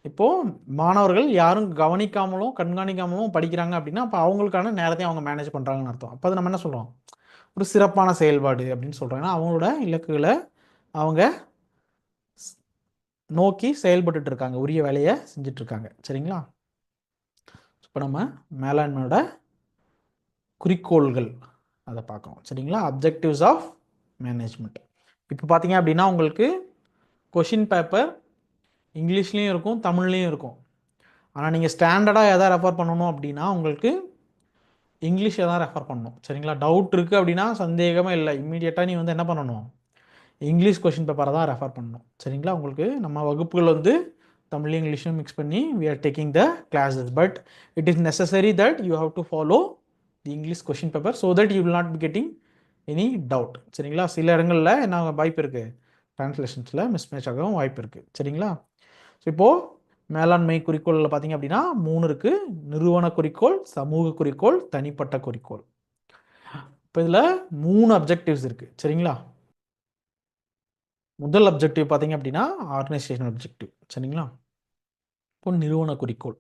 இப்போது மாணவர்கள் யாரும் கவனிக்காமலும் கண்காணிக்காமலும் படிக்கிறாங்க அப்படின்னா அப்போ அவங்களுக்கான நேரத்தையும் அவங்க மேனேஜ் பண்ணுறாங்கன்னு அர்த்தம். அப்போ அது நம்ம என்ன சொல்கிறோம், ஒரு சிறப்பான செயல்பாடு அப்படின்னு சொல்கிறாங்க. அவங்களோட இலக்குகளை அவங்க நோக்கி செயல்பட்டு இருக்காங்க, உரிய வேலையை செஞ்சுட்டு இருக்காங்க. சரிங்களா? இப்போ நம்ம மேலாண்மையோட குறிக்கோள்கள் அதை பார்க்கணும். சரிங்களா? Objectives of management. இப்போ பார்த்தீங்க அப்படின்னா உங்களுக்கு கொஷின் பேப்பர் இங்கிலீஷ்லேயும் இருக்கும், தமிழ்லேயும் இருக்கும். ஆனால் நீங்கள் ஸ்டாண்டர்டாக எதை ரெஃபர் பண்ணணும் அப்படின்னா உங்களுக்கு இங்கிலீஷை தான் ரெஃபர் பண்ணணும். சரிங்களா? டவுட் இருக்குது அப்படின்னா சந்தேகமே இல்லை, இம்மீடியட்டாக நீ வந்து என்ன பண்ணணும், இங்கிலீஷ் கொஷின் பேப்பரை தான் ரெஃபர் பண்ணணும். சரிங்களா? உங்களுக்கு நம்ம வகுப்புகள் வந்து தமிழ் இங்கிலீஷும் மிக்ஸ் பண்ணி we are taking the classes, but it is necessary that you have to follow the English question paper so that you will not be getting any doubt. சரிங்களா? சில இடங்களில் என்ன வாய்ப்பு இருக்குது, டிரான்ஸ்லேஷன்ஸில் மிஸ்மேட்ச் ஆகவும் வாய்ப்பு இருக்குது. சரிங்களா? ஸோ இப்போது மேலாண்மை குறிக்கோளில் பார்த்தீங்க அப்படின்னா 3 இருக்குது. நிறுவன குறிக்கோள், சமூக குறிக்கோள், தனிப்பட்ட குறிக்கோள். இப்போ இதில் 3 அப்ஜெக்டிவ்ஸ் இருக்குது. சரிங்களா? முதல் அப்ஜெக்டிவ் பார்த்தீங்க அப்படின்னா ஆர்கனைசேஷனல் அப்ஜெக்டிவ். சரிங்களா? இப்போ நிறுவன குறிக்கோள்.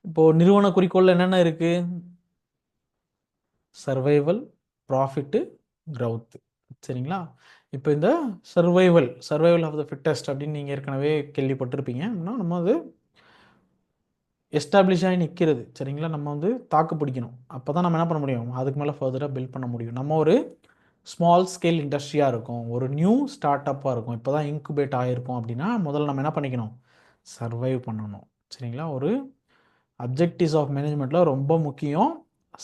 இப்போது நிறுவன குறிக்கோள் என்னென்ன இருக்குது, சர்வைவல், ப்ராஃபிட்டு, க்ரௌத்து. சரிங்களா? இப்போ இந்த சர்வைவல் ஆஃப் த ஃபிட்டஸ்ட் அப்படின்னு நீங்கள் ஏற்கனவே கேள்விப்பட்டிருப்பீங்க. அப்படின்னா நம்ம அது எஸ்டாப்ளிஷ் ஆகி நிற்கிறது. சரிங்களா? நம்ம வந்து தாக்கு பிடிக்கணும். அப்போ தான் நம்ம என்ன பண்ண முடியும், அதுக்கு மேலே ஃபர்தராக பில்ட் பண்ண முடியும். நம்ம ஒரு ஸ்மால் ஸ்கேல் இண்டஸ்ட்ரியாக இருக்கும், ஒரு நியூ ஸ்டார்ட் அப்பாக இருக்கும், இப்போ தான் இன்குபேட் ஆகிருக்கும் அப்படின்னா முதல்ல நம்ம என்ன பண்ணிக்கணும், சர்வைவ் பண்ணணும். சரிங்களா? ஒரு அப்ஜெக்டிவ்ஸ் ஆஃப் மேனேஜ்மெண்ட்டில் ரொம்ப முக்கியம்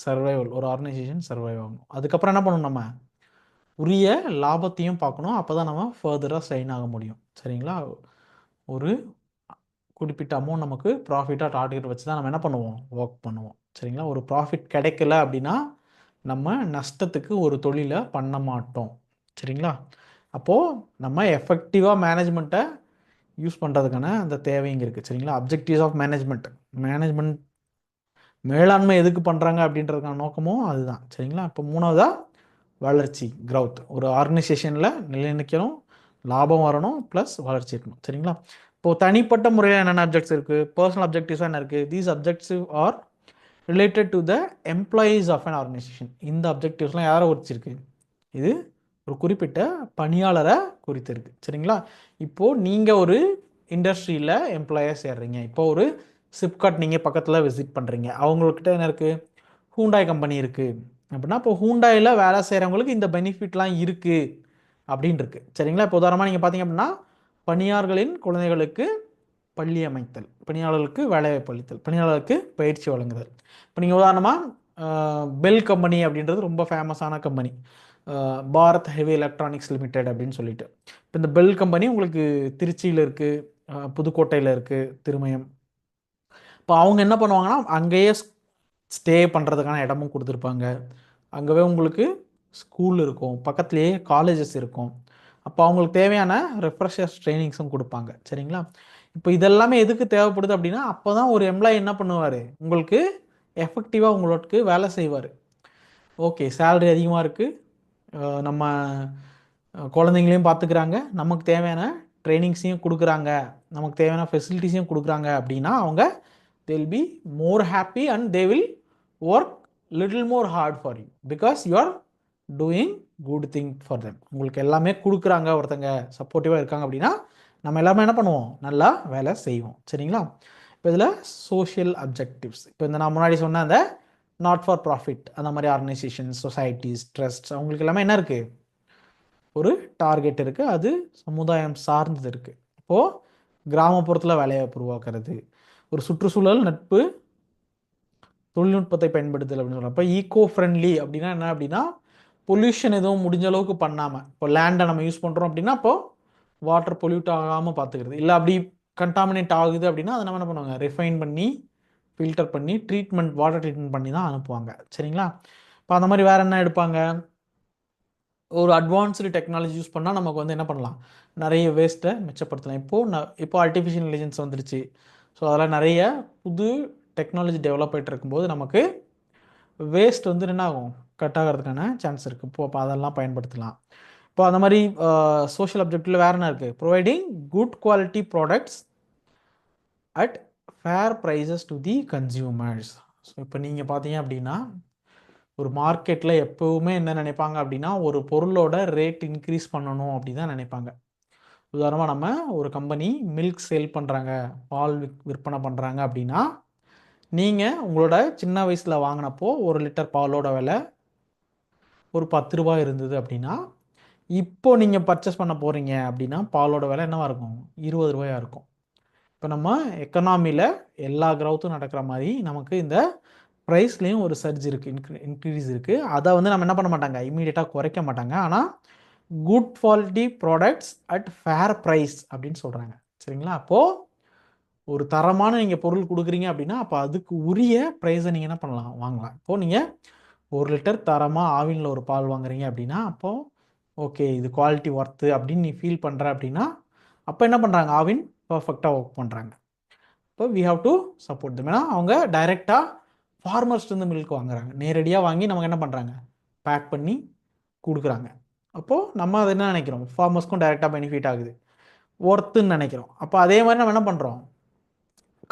சர்வைவல். ஒரு ஆர்கனைசேஷன் சர்வைவ் ஆகணும். அதுக்கப்புறம் என்ன பண்ணணும், நம்ம உரிய லாபத்தையும் பார்க்கணும். அப்போ தான் நம்ம ஃபர்தராக சைன் ஆக முடியும். சரிங்களா? ஒரு குறிப்பிட்ட அமௌண்ட் நமக்கு ப்ராஃபிட்டாக டார்கெட் வச்சு தான் நம்ம என்ன பண்ணுவோம், ஒர்க் பண்ணுவோம். சரிங்களா? ஒரு ப்ராஃபிட் கிடைக்கல அப்படின்னா நம்ம நஷ்டத்துக்கு ஒரு தொழிலை பண்ண மாட்டோம். சரிங்களா? அப்போது நம்ம எஃபெக்டிவாக மேனேஜ்மெண்ட்டை யூஸ் பண்ணுறதுக்கான அந்த தேவைங்க இருக்குது. சரிங்களா? அப்ஜெக்டிவ்ஸ் ஆஃப் மேனேஜ்மெண்ட் மேலாண்மை எதுக்கு பண்ணுறாங்க அப்படின்றதுக்கான நோக்கமும் அதுதான். சரிங்களா? இப்போ 3வதாக வளர்ச்சி, க்ரௌத். ஒரு ஆர்கனைசேஷனில் நிலைநிற்கணும், லாபம் வரணும், ப்ளஸ் வளர்ச்சி இருக்கணும். சரிங்களா? இப்போது தனிப்பட்ட முறையில் என்னென்ன அப்ஜெக்ட்ஸ் இருக்குது, பர்சனல் அப்ஜெக்டிவ்ஸாக என்ன இருக்குது, these objective are related to the employees of an organization. இந்த அப்ஜெக்டிவ்ஸ்லாம் யாரை குறிச்சிருக்கு, இது ஒரு குறிப்பிட்ட பணியாளரை குறித்து இருக்குது. சரிங்களா? இப்போது நீங்கள் ஒரு இண்டஸ்ட்ரியில் எம்ப்ளாயாக சேர்றீங்க. இப்போ ஒரு சிப்காட் நீங்கள் பக்கத்தில் விசிட் பண்ணுறீங்க. அவங்கக்கிட்ட என்ன இருக்குது, ஹூண்டாய் கம்பெனி இருக்குது அப்படின்னா இப்போ ஹூண்டாயில் வேலை செய்கிறவங்களுக்கு இந்த பெனிஃபிட்லாம் இருக்குது அப்படின்னு இருக்குது. சரிங்களா? இப்போ உதாரணமாக நீங்கள் பார்த்தீங்க அப்படின்னா பணியாளர்களின் குழந்தைகளுக்கு பள்ளி அமைத்தல், பணியாளர்களுக்கு வேலைவாய்ப்பு அளித்தல், பணியாளர்களுக்கு பயிற்சி வழங்குதல். இப்போ நீங்கள் உதாரணமாக பெல் கம்பெனி அப்படின்றது ரொம்ப ஃபேமஸான company, Bharat heavy electronics limited அப்படின்னு சொல்லிட்டு. இப்போ இந்த பெல் கம்பெனி உங்களுக்கு திருச்சியில் இருக்குது, புதுக்கோட்டையில் இருக்குது, திருமயம். இப்போ அவங்க என்ன பண்ணுவாங்கன்னா அங்கேயே ஸ்டே பண்ணுறதுக்கான இடமும் கொடுத்துருப்பாங்க, அங்கேவே உங்களுக்கு ஸ்கூல் இருக்கும், பக்கத்துலேயே காலேஜஸ் இருக்கும். அப்போ அவங்களுக்கு தேவையான ரெஃப்ரெஷர்ஸ் ட்ரைனிங்ஸும் கொடுப்பாங்க. சரிங்களா? இப்போ இதெல்லாமே எதுக்கு தேவைப்படுது அப்படின்னா அப்போ தான் ஒரு எம்ப்ளாயி என்ன பண்ணுவார், உங்களுக்கு எஃபெக்டிவாக உங்களுக்கு வேலை செய்வார். ஓகே, சேலரி அதிகமாக இருக்குது, நம்ம குழந்தைங்களையும் பார்த்துக்கிறாங்க, நமக்கு தேவையான ட்ரைனிங்ஸையும் கொடுக்குறாங்க, நமக்கு தேவையான ஃபெசிலிட்டிஸையும் கொடுக்குறாங்க அப்படின்னா அவங்க they will be more happy and they will work little more hard for you because you are doing good thing for them. உங்களுக்கு எல்லாமே கொடுக்குறாங்க, ஒருத்தங்க சப்போர்ட்டிவாக இருக்காங்க அப்படின்னா நம்ம எல்லாமே என்ன பண்ணுவோம், நல்லா வேலை செய்வோம். சரிங்களா? இப்போ இதில் சோஷியல் அப்ஜெக்டிவ்ஸ், இப்போ இந்த நான் முன்னாடி சொன்ன அந்த நாட் ஃபார் ப்ராஃபிட் அந்த மாதிரி ஆர்கனைசேஷன், சொசைட்டிஸ், ட்ரஸ்ட், அவங்களுக்கு எல்லாமே என்ன இருக்குது, ஒரு டார்கெட் இருக்குது, அது சமுதாயம் சார்ந்தது இருக்குது. இப்போது கிராமப்புறத்தில் வேலைவாய்ப்பு உருவாக்குறது, ஒரு சுற்றுச்சூழல் நட்பு தொழில்நுட்பத்தை பயன்படுத்தல் அப்படின்னு சொல்கிறோம். இப்போ ஈகோ ஃப்ரெண்ட்லி அப்படின்னா என்ன அப்படின்னா பொல்யூஷன் எதுவும் முடிஞ்ச அளவுக்கு பண்ணாமல், இப்போ லேண்டை நம்ம யூஸ் பண்ணுறோம் அப்படின்னா இப்போது வாட்டர் பொல்யூட் ஆகாமல் பார்த்துக்கிறது, இல்லை அப்படி கண்டாமினேட் ஆகுது அப்படின்னா அதை நம்ம என்ன பண்ணுவாங்க, ரிஃபைன் பண்ணி ஃபில்டர் பண்ணி ட்ரீட்மெண்ட், வாட்டர் ட்ரீட்மெண்ட் பண்ணி தான் அனுப்புவாங்க. சரிங்களா? இப்போ அந்த மாதிரி வேறு என்ன எடுப்பாங்க, ஒரு அட்வான்ஸ்டு டெக்னாலஜி யூஸ் பண்ணால் நமக்கு வந்து என்ன பண்ணலாம், நிறைய வேஸ்ட்டை மிச்சப்படுத்தலாம். இப்போ ஆர்டிஃபிஷியல் இன்டெலிஜென்ஸ் வந்துருச்சு. ஸோ அதெல்லாம் நிறைய புது டெக்னாலஜி டெவலப் ஆகிட்டு இருக்கும்போது நமக்கு வேஸ்ட் வந்து என்ன ஆகும், கட் ஆகிறதுக்கான சான்ஸ் இருக்குது. இப்போ அதெல்லாம் பயன்படுத்தலாம். இப்போ அந்த மாதிரி சோஷியல் அப்ஜெக்டிவில் வேறு என்ன இருக்குது, providing good quality products at fair prices to the consumers. So இப்போ நீங்கள் பார்த்தீங்க அப்படின்னா ஒரு மார்க்கெட்டில் எப்போவுமே என்ன நினைப்பாங்க அப்படின்னா, ஒரு பொருளோட ரேட் இன்க்ரீஸ் பண்ணணும் அப்படி தான் நினைப்பாங்க. உதாரணமாக நம்ம ஒரு கம்பெனி மில்க் சேல் பண்ணுறாங்க, பால் விற்பனை பண்ணுறாங்க அப்படின்னா, நீங்கள் உங்களோட சின்ன வயசில் வாங்கினப்போ 1 லிட்டர் பாலோட விலை ஒரு 10 ரூபாய் இருந்தது அப்படின்னா, இப்போ நீங்கள் பர்ச்சேஸ் பண்ண போகிறீங்க அப்படின்னா பாலோட விலை என்னவா இருக்கும்? 20 ரூபாயா இருக்கும். இப்போ நம்ம எக்கனாமியில் எல்லா க்ரௌத்தும் நடக்கிற மாதிரி நமக்கு இந்த ப்ரைஸ்லேயும் ஒரு சர்ஜ் இருக்குது, இன்க்ரீஸ் இருக்குது. அதை வந்து நம்ம என்ன பண்ண மாட்டாங்க, இமீடியட்டாக குறைக்க மாட்டாங்க. ஆனால் good quality products at fair price அப்படின்னு சொல்கிறாங்க. சரிங்களா? அப்போது ஒரு தரமான நீங்கள் பொருள் கொடுக்குறீங்க அப்படின்னா, அப்போ அதுக்கு உரிய ப்ரைஸை நீங்கள் என்ன பண்ணலாம், வாங்கலாம். இப்போது நீங்கள் 1 லிட்டர் தரமாக ஆவினில் ஒரு பால் வாங்குறீங்க அப்படின்னா, அப்போது ஓகே இது குவாலிட்டி ஒர்த்து அப்படின்னு நீ ஃபீல் பண்ணுற அப்படின்னா, அப்போ என்ன பண்ணுறாங்க, ஆவின் பர்ஃபெக்டாக ஒர்க் பண்ணுறாங்க. இப்போ we have to support them. ஏன்னா அவங்க டைரெக்டாக ஃபார்மர்ஸ்லேருந்து மில்க் வாங்குறாங்க, நேரடியாக வாங்கி நமக்கு என்ன பண்ணுறாங்க, பேக் பண்ணி கொடுக்குறாங்க. அப்போது நம்ம அதை என்ன நினைக்கிறோம், ஃபார்மர்ஸ்க்கும் டைரெக்டாக பெனிஃபிட் ஆகுது, ஒர்த்துன்னு நினைக்கிறோம். அப்போ அதே மாதிரி நம்ம என்ன பண்ணுறோம்,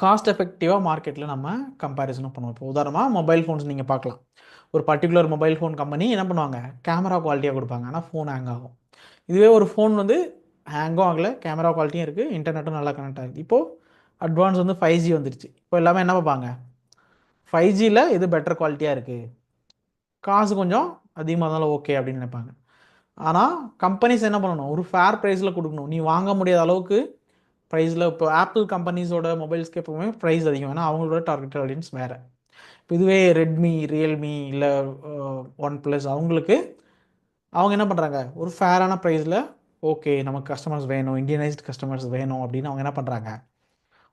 காஸ்ட் எஃபெக்டிவாக மார்க்கெட்டில் நம்ம கம்பேரிசனும் பண்ணுவோம். இப்போ உதாரணமாக மொபைல் ஃபோன்ஸ் நீங்கள் பார்க்கலாம். ஒரு பர்டிகுலர் மொபைல் ஃபோன் கம்பெனி என்ன பண்ணுவாங்க, கேமரா குவாலிட்டியாக கொடுப்பாங்க, ஆனால் ஃபோன் ஹேங் ஆகும். இதுவே ஒரு ஃபோன் வந்து ஹேங்கும் ஆகலை, கேமரா குவாலிட்டியும் இருக்குது, இன்டர்நெட்டும் நல்லா கனெக்ட் ஆகுது. இப்போது அட்வான்ஸ் வந்து 5G வந்துருச்சு. இப்போ எல்லாமே என்ன பார்ப்பாங்க, 5Gயில் எது பெட்டர் குவாலிட்டியாக இருக்குது, காசு கொஞ்சம் அதிகமாக இருந்தாலும் ஓகே அப்படின்னு நினைப்பாங்க. ஆனால் கம்பெனிஸ் என்ன பண்ணணும், ஒரு ஃபேர் ப்ரைஸில் கொடுக்கணும். நீ வாங்க முடியாத அளவுக்கு ப்ரைஸில். இப்போ ஆப்பிள் கம்பெனிஸோட மொபைல்ஸ்க்கு எப்போவுமே ப்ரைஸ் அதிகம், ஏன்னா அவங்களோட டார்கெட் ஆடியன்ஸ் வேறு. இப்போ இதுவே ரெட்மி, ரியல்மி இல்லை ஒன் ப்ளஸ், அவங்களுக்கு அவங்க என்ன பண்ணுறாங்க, ஒரு ஃபேரான ப்ரைஸில் ஓகே நமக்கு கஸ்டமர்ஸ் வேணும், இந்தியனைஸ்டு கஸ்டமர்ஸ் வேணும் அப்படின்னு அவங்க என்ன பண்ணுறாங்க,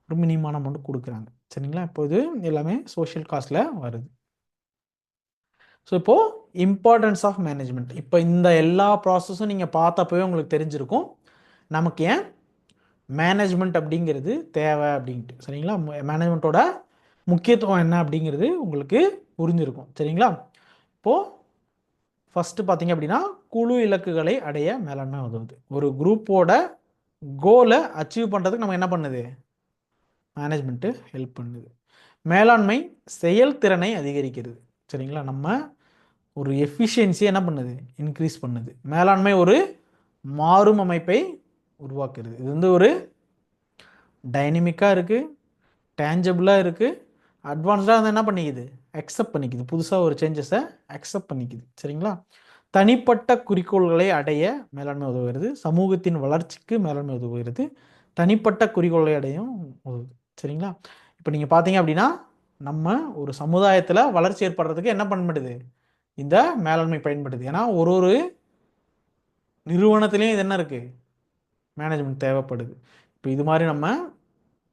ஒரு மினிமம் அமௌண்ட் கொடுக்குறாங்க. சரிங்களா? இப்போ இது எல்லாமே சோஷியல் காஸ்ட்டில் வருது. ஸோ இப்போது இம்பார்ட்டன்ஸ் ஆஃப் மேனேஜ்மெண்ட், இப்போ இந்த எல்லா ப்ராசஸும் நீங்கள் பார்த்தப்பவே உங்களுக்கு தெரிஞ்சிருக்கும் நமக்கு ஏன் மேனேஜ்மெண்ட் அப்படிங்கிறது தேவை அப்படின்ட்டு. சரிங்களா? மேனேஜ்மெண்ட்டோட முக்கியத்துவம் என்ன அப்படிங்கிறது உங்களுக்கு புரிஞ்சிருக்கும். சரிங்களா? இப்போது ஃபஸ்ட்டு பார்த்தீங்க அப்படின்னா, குழு இலக்குகளை அடைய மேலாண்மை உதவுது. ஒரு குரூப்போட கோலை அச்சீவ் பண்ணுறதுக்கு நம்ம என்ன பண்ணுது, மேனேஜ்மெண்ட்டு ஹெல்ப் பண்ணுது. மேலாண்மை செயல்திறனை அதிகரிக்கிறது. சரிங்களா? நம்ம ஒரு எஃபிஷியன்சியை என்ன பண்ணுது, இன்க்ரீஸ் பண்ணுது. மேலாண்மை ஒரு மாறும் அமைப்பை உருவாக்குறது. இது வந்து ஒரு டைனமிக்காக இருக்குது, டேஞ்சபிளாக இருக்குது, அட்வான்ஸ்டாக வந்து என்ன பண்ணிக்குது, அக்செப்ட் பண்ணிக்குது. புதுசாக ஒரு சேஞ்சஸை அக்செப்ட் பண்ணிக்குது. சரிங்களா? தனிப்பட்ட குறிக்கோள்களை அடைய மேலாண்மை உதவுகிறது. சமூகத்தின் வளர்ச்சிக்கு மேலாண்மை உதவுகிறது. தனிப்பட்ட குறிக்கோள்களை அடையும் உதவுது. சரிங்களா? இப்போ நீங்கள் பார்த்தீங்க அப்படின்னா, நம்ம ஒரு சமுதாயத்தில் வளர்ச்சி ஏற்படுறதுக்கு என்ன பயன்படுது, இந்த மேலாண்மை பயன்படுது. ஏன்னா ஒரு ஒரு நிறுவனத்திலையும் இது என்ன இருக்குது, மேனேஜ்மெண்ட் தேவைப்படுது. இப்போ இது மாதிரி நம்ம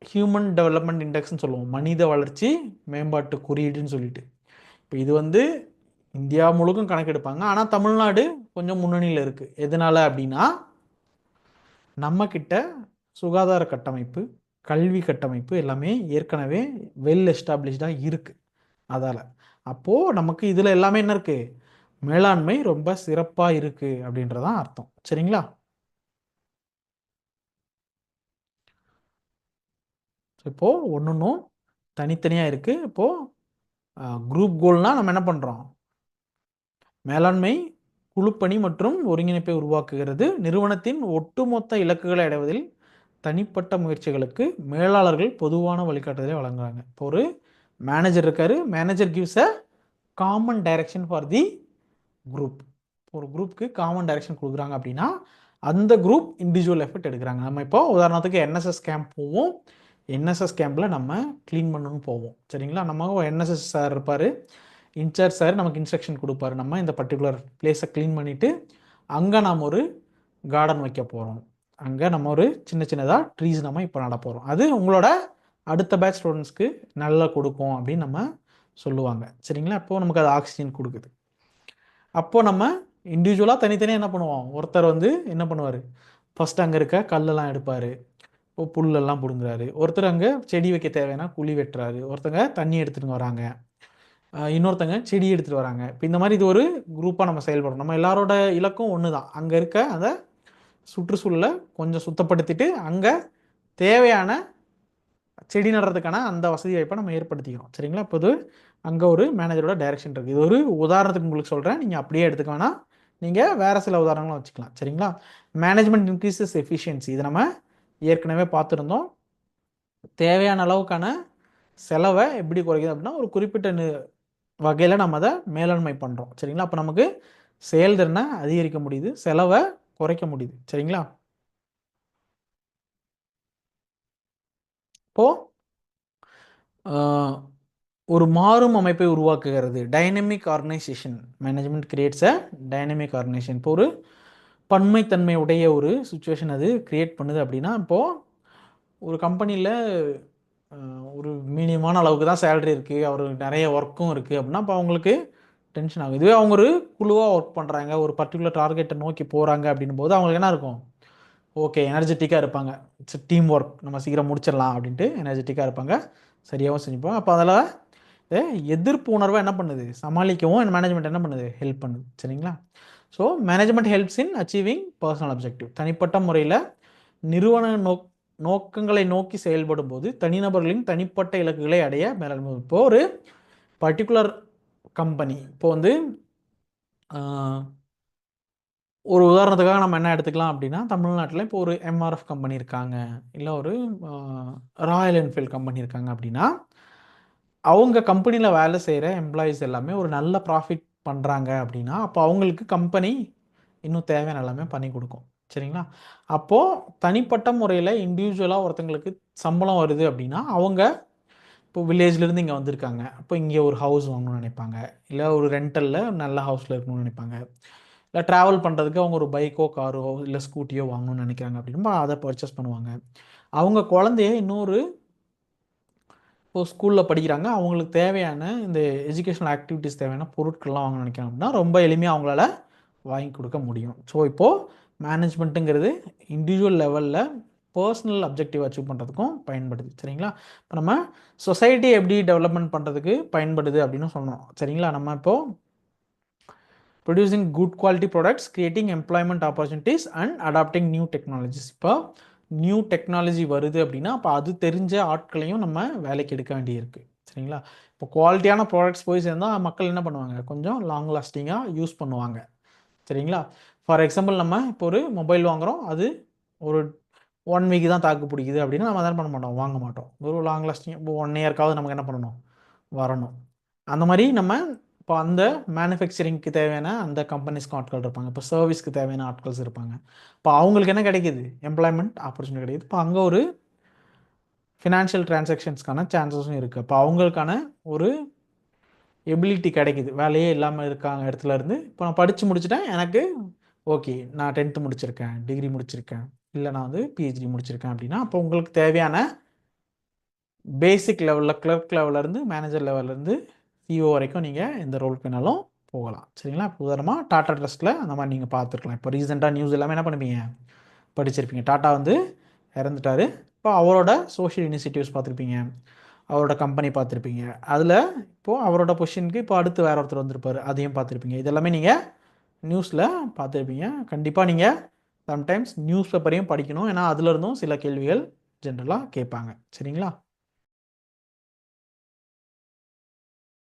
ஹியூமன் டெவலப்மெண்ட் இண்டெக்ஸ்னு சொல்லுவோம், மனித வளர்ச்சி மேம்பாட்டு குறியீடுன்னு சொல்லிட்டு. இப்போ இது வந்து இந்தியா முழுக்கும் கணக்கெடுப்பாங்க. ஆனால் தமிழ்நாடு கொஞ்சம் முன்னணியில் இருக்குது. எதனால் அப்படின்னா, நம்மக்கிட்ட சுகாதார கட்டமைப்பு, கல்வி கட்டமைப்பு எல்லாமே ஏற்கனவே வெல் எஸ்டாப்ளிஷ்டாக இருக்குது. அதால் அப்போது நமக்கு இதில் எல்லாமே என்ன இருக்குது, மேலாண்மை ரொம்ப சிறப்பாக இருக்குது அப்படின்றதான் அர்த்தம். சரிங்களா? இப்போது ஒன்றும் தனித்தனியாக இருக்குது. இப்போது குரூப் கோல்னால் நம்ம என்ன பண்ணுறோம், மேலாண்மை குழுப்பணி மற்றும் ஒருங்கிணைப்பை உருவாக்குகிறது. நிறுவனத்தின் ஒட்டுமொத்த இலக்குகளை அடைவதில் தனிப்பட்ட முயற்சிகளுக்கு மேலாளர்கள் பொதுவான வழிகாட்டுதலை வழங்குறாங்க. இப்போ ஒரு மேனேஜர் இருக்காரு, manager gives a common direction for the group. ஒரு குரூப்புக்கு காமன் டைரக்ஷன் கொடுக்குறாங்க அப்படின்னா அந்த குரூப் இண்டிவிஜுவல் எஃபர்ட் எடுக்கிறாங்க. நம்ம இப்போ உதாரணத்துக்கு என்எஸ்எஸ் கேம்ப் போவோம், என்எஸ்எஸ் கேம்பில் நம்ம க்ளீன் பண்ணணும்னு போவோம். சரிங்களா? நம்ம என்எஸ்எஸ் சார் இருப்பார், இன்சார்ஜ் சார் நமக்கு இன்ஸ்ட்ரக்ஷன் கொடுப்பாரு, நம்ம இந்த பர்டிகுலர் பிளேஸை க்ளீன் பண்ணிவிட்டு அங்கே நாம் ஒரு கார்டன் வைக்க போகிறோம், அங்கே நம்ம ஒரு சின்ன சின்னதாக ட்ரீஸ் நம்ம இப்போ நட போகிறோம், அது உங்களோட அடுத்த பேட்ச் ஸ்டூடெண்ட்ஸ்க்கு நல்லா கொடுக்கும் அப்படின்னு நம்ம சொல்லுவாங்க. சரிங்களா? இப்போது நமக்கு அது ஆக்சிஜன் கொடுக்குது. அப்போது நம்ம இண்டிவிஜுவலாக தனித்தனியாக என்ன பண்ணுவோம், ஒருத்தர் வந்து என்ன பண்ணுவார், ஃபஸ்ட்டு அங்கே இருக்க கல்லெல்லாம் எடுப்பார், இப்போ புல்லெல்லாம் பிடுங்குறாரு, ஒருத்தர் அங்கே செடி வைக்க தேவைன்னா குழி வெட்டுறாரு, ஒருத்தங்க தண்ணி எடுத்துகிட்டு வராங்க, இன்னொருத்தங்க செடி எடுத்துகிட்டு வராங்க. இப்போ இந்த மாதிரி இது ஒரு குரூப்பாக நம்ம செயல்படும். நம்ம எல்லாரோட இலக்கும் ஒன்று தான், அங்கே இருக்க அந்த சுற்றுச்சூழலை கொஞ்சம் சுத்தப்படுத்திட்டு அங்கே தேவையான செடி நடுறதுக்கான அந்த வசதி வாய்ப்பை நம்ம ஏற்படுத்திக்கிறோம். சரிங்களா? இப்போ இது அங்கே ஒரு மேனேஜரோட டைரக்ஷன் இருக்குது. இது ஒரு உதாரணத்துக்கு உங்களுக்கு சொல்கிறேன், நீங்கள் அப்படியே எடுத்துக்க வேணாம், நீங்கள் வேறு சில உதாரணங்களும் வச்சுக்கலாம். சரிங்களா? மேனேஜ்மெண்ட் இன்க்ரீசஸ் எஃபிஷியன்சி, இது நம்ம ஏற்கனவே பார்த்துருந்தோம். தேவையான அளவுக்கான செலவை எப்படி குறைக்குது அப்படின்னா, ஒரு குறிப்பிட்ட வகையில் நம்ம அதை மேலாண்மை பண்ணுறோம். சரிங்களா? அப்போ நமக்கு செயல்திறனை அதிகரிக்க முடியுது, செலவை குறைக்க முடியுது. சரிங்களா? இப்போது ஒரு மாறும் அமைப்பை உருவாக்குகிறது. டைனமிக் ஆர்கனைசேஷன், மேனேஜ்மெண்ட் கிரியேட்ஸ் அ டைனமிக் ஆர்கனைசேஷன். இப்போ ஒரு பன்மைத்தன்மை உடைய ஒரு சுச்சுவேஷன் அது கிரியேட் பண்ணுது அப்படின்னா, இப்போது ஒரு கம்பெனியில் ஒரு மீடியமான அளவுக்கு தான் சேலரி இருக்குது, அவருக்கு நிறைய ஒர்க்கும் இருக்குது அப்படின்னா, அப்போ அவங்களுக்கு டென்ஷன் ஆகும். இதுவே அவங்க ஒரு குழுவாக ஒர்க் பண்ணுறாங்க, ஒரு பர்டிகுலர் டார்கெட்டை நோக்கி போகிறாங்க அப்படின்னும் போது அவங்களுக்கு என்ன இருக்கும், ஓகே எனர்ஜெட்டிக்காக இருப்பாங்க. இட்ஸ் டீம் ஒர்க், நம்ம சீக்கிரம் முடிச்சிடலாம் அப்படின்ட்டு எனர்ஜெட்டிக்காக இருப்பாங்க, சரியாகவும் செஞ்சுப்போம். அப்போ அதில் எதிர்ப்பு உணர்வை என்ன பண்ணுது, சமாளிக்கவும் மேனேஜ்மெண்ட் என்ன பண்ணுது, ஹெல்ப் பண்ணுது. சரிங்களா? So management helps in achieving personal objective. தனிப்பட்ட முறையில் நிறுவன நோக்கங்களை நோக்கி செயல்படும் போது தனிநபர்களின் தனிப்பட்ட இலக்குகளை அடைய மேலாண்மை. இப்போ ஒரு பர்டிகுலர் கம்பெனி, இப்போ வந்து ஒரு உதாரணத்துக்காக நம்ம என்ன எடுத்துக்கலாம் அப்படின்னா, தமிழ்நாட்டில் இப்போ ஒரு எம்ஆர்எஃப் கம்பெனி இருக்காங்க, இல்லை ஒரு ராயல் என்ஃபீல்ட் கம்பெனி இருக்காங்க அப்படின்னா, அவங்க கம்பெனியில் வேலை செய்கிற எம்ப்ளாயீஸ் எல்லாமே ஒரு நல்ல ப்ராஃபிட் பண்ணுறாங்க அப்படின்னா, அப்போ அவங்களுக்கு கம்பெனி இன்னும் தேவையான எல்லாமே பண்ணி கொடுக்கும். சரிங்களா? அப்போது தனிப்பட்ட முறையில் இண்டிவிஜுவலாக ஒருத்தங்களுக்கு சம்பளம் வருது அப்படின்னா, அவங்க இப்போ வில்லேஜ்லேருந்து இங்கே வந்திருக்காங்க, அப்போ இங்கே ஒரு ஹவுஸ் வாங்கணும்னு நினைப்பாங்க, இல்லை ஒரு ரெண்டலில் நல்ல ஹவுஸில் இருக்கணும்னு நினைப்பாங்க, இல்லை ட்ராவல் பண்ணுறதுக்கு அவங்க ஒரு பைக்கோ காரோ இல்லை ஸ்கூட்டியோ வாங்கணும்னு நினைக்கிறாங்க அப்படின்னா அதை பர்ச்சேஸ் பண்ணுவாங்க. அவங்க குழந்தைய இன்னொரு இப்போது ஸ்கூலில் படிக்கிறாங்க, அவங்களுக்கு தேவையான இந்த எஜுகேஷனல் ஆக்டிவிட்டீஸ் தேவையான பொருட்கள்லாம் வாங்க நினைக்கிறாங்க அப்படின்னா ரொம்ப எளிமையாக அவங்களால வாங்கி கொடுக்க முடியும். ஸோ இப்போது மேனேஜ்மெண்ட்டுங்கிறது இண்டிவிஜுவல் லெவலில் பர்சனல் அப்ஜெக்டிவ் அச்சீவ் பண்ணுறதுக்கும் பயன்படுது. சரிங்களா? இப்போ நம்ம சொசைட்டி எப்படி டெவலப்மெண்ட் பண்ணுறதுக்கு பயன்படுது அப்படின்னு சொன்னோம். சரிங்களா? நம்ம இப்போது producing good quality products, creating employment opportunities and adapting new technologies. இப்போ நியூ டெக்னாலஜி வருது அப்படின்னா அப்போ அது தெரிஞ்ச ஆட்களையும் நம்ம வேலைக்கு எடுக்க வேண்டியிருக்கு. சரிங்களா? இப்போ குவாலிட்டியான ப்ராடக்ட்ஸ் போய் சேர்ந்தால் மக்கள் என்ன பண்ணுவாங்க, கொஞ்சம் லாங் லாஸ்டிங்காக யூஸ் பண்ணுவாங்க. சரிங்களா? ஃபார் எக்ஸாம்பிள் நம்ம இப்போ ஒரு மொபைல் வாங்குகிறோம், அது ஒரு 1 வீக் தான் தாக்கு பிடிக்குது அப்படின்னா நம்ம என்ன பண்ண மாட்டோம், வாங்க மாட்டோம். ஒரு லாங் லாஸ்டிங் இப்போ 1 இயர்க்காவது நமக்கு என்ன பண்ணணும், வரணும். அந்த மாதிரி நம்ம இப்போ அந்த மேனுஃபேக்சரிங்க்கு தேவையான அந்த கம்பெனிஸ்க்கு ஆட்கள் இருப்பாங்க, இப்போ சர்வீஸ்க்கு தேவையான ஆட்கள்ஸ் இருப்பாங்க. இப்போ அவங்களுக்கு என்ன கிடைக்கிது, எம்ப்ளாய்மெண்ட் ஆப்பர்ச்சுனிட்டி கிடைக்குது. இப்போ அங்கே ஒரு ஃபினான்ஷியல் டிரான்சாக்ஷன்ஸ்க்கான சான்சஸும் இருக்குது. இப்போ அவங்களுக்கான ஒரு எபிலிட்டி கிடைக்குது, வேலையே இல்லாமல் இருக்காங்க இடத்துல இருந்து. இப்போ நான் படித்து முடிச்சுட்டேன், எனக்கு ஓகே நான் 10th முடிச்சிருக்கேன், டிகிரி முடிச்சிருக்கேன், இல்லை நான் வந்து பிஹெச்டி முடிச்சிருக்கேன் அப்படின்னா அப்போ உங்களுக்கு தேவையான பேசிக் லெவலில் கிளர்க் லெவலேருந்து மேனேஜர் லெவல்லேருந்து சிஓ வரைக்கும் நீங்கள் எந்த ரோலுக்கு வேணாலும் போகலாம். சரிங்களா? இப்போ உதாரணமாக டாடா ட்ரஸ்ட்டில் அந்த மாதிரி நீங்கள் பார்த்துருக்கலாம். இப்போ ரீசெண்டாக நியூஸ் எல்லாமே என்ன பண்ணுவீங்க, படிச்சிருப்பீங்க. டாட்டா வந்து இறந்துட்டார். இப்போ அவரோட சோஷியல் இனிஷியேட்டிவ்ஸ் பார்த்துருப்பீங்க, அவரோட கம்பெனி பார்த்துருப்பீங்க. அதில் இப்போது அவரோட பொசிஷனுக்கு இப்போ அடுத்து வேறு ஒருத்தர் வந்திருப்பார், அதையும் பார்த்துருப்பீங்க. இதெல்லாமே நீங்கள் நியூஸில் பார்த்துருப்பீங்க. கண்டிப்பாக நீங்கள் சம்டைம்ஸ் நியூஸ் பேப்பரையும் படிக்கணும், ஏன்னா அதுலேருந்தும் சில கேள்விகள் ஜென்ரலாக கேட்பாங்க. சரிங்களா?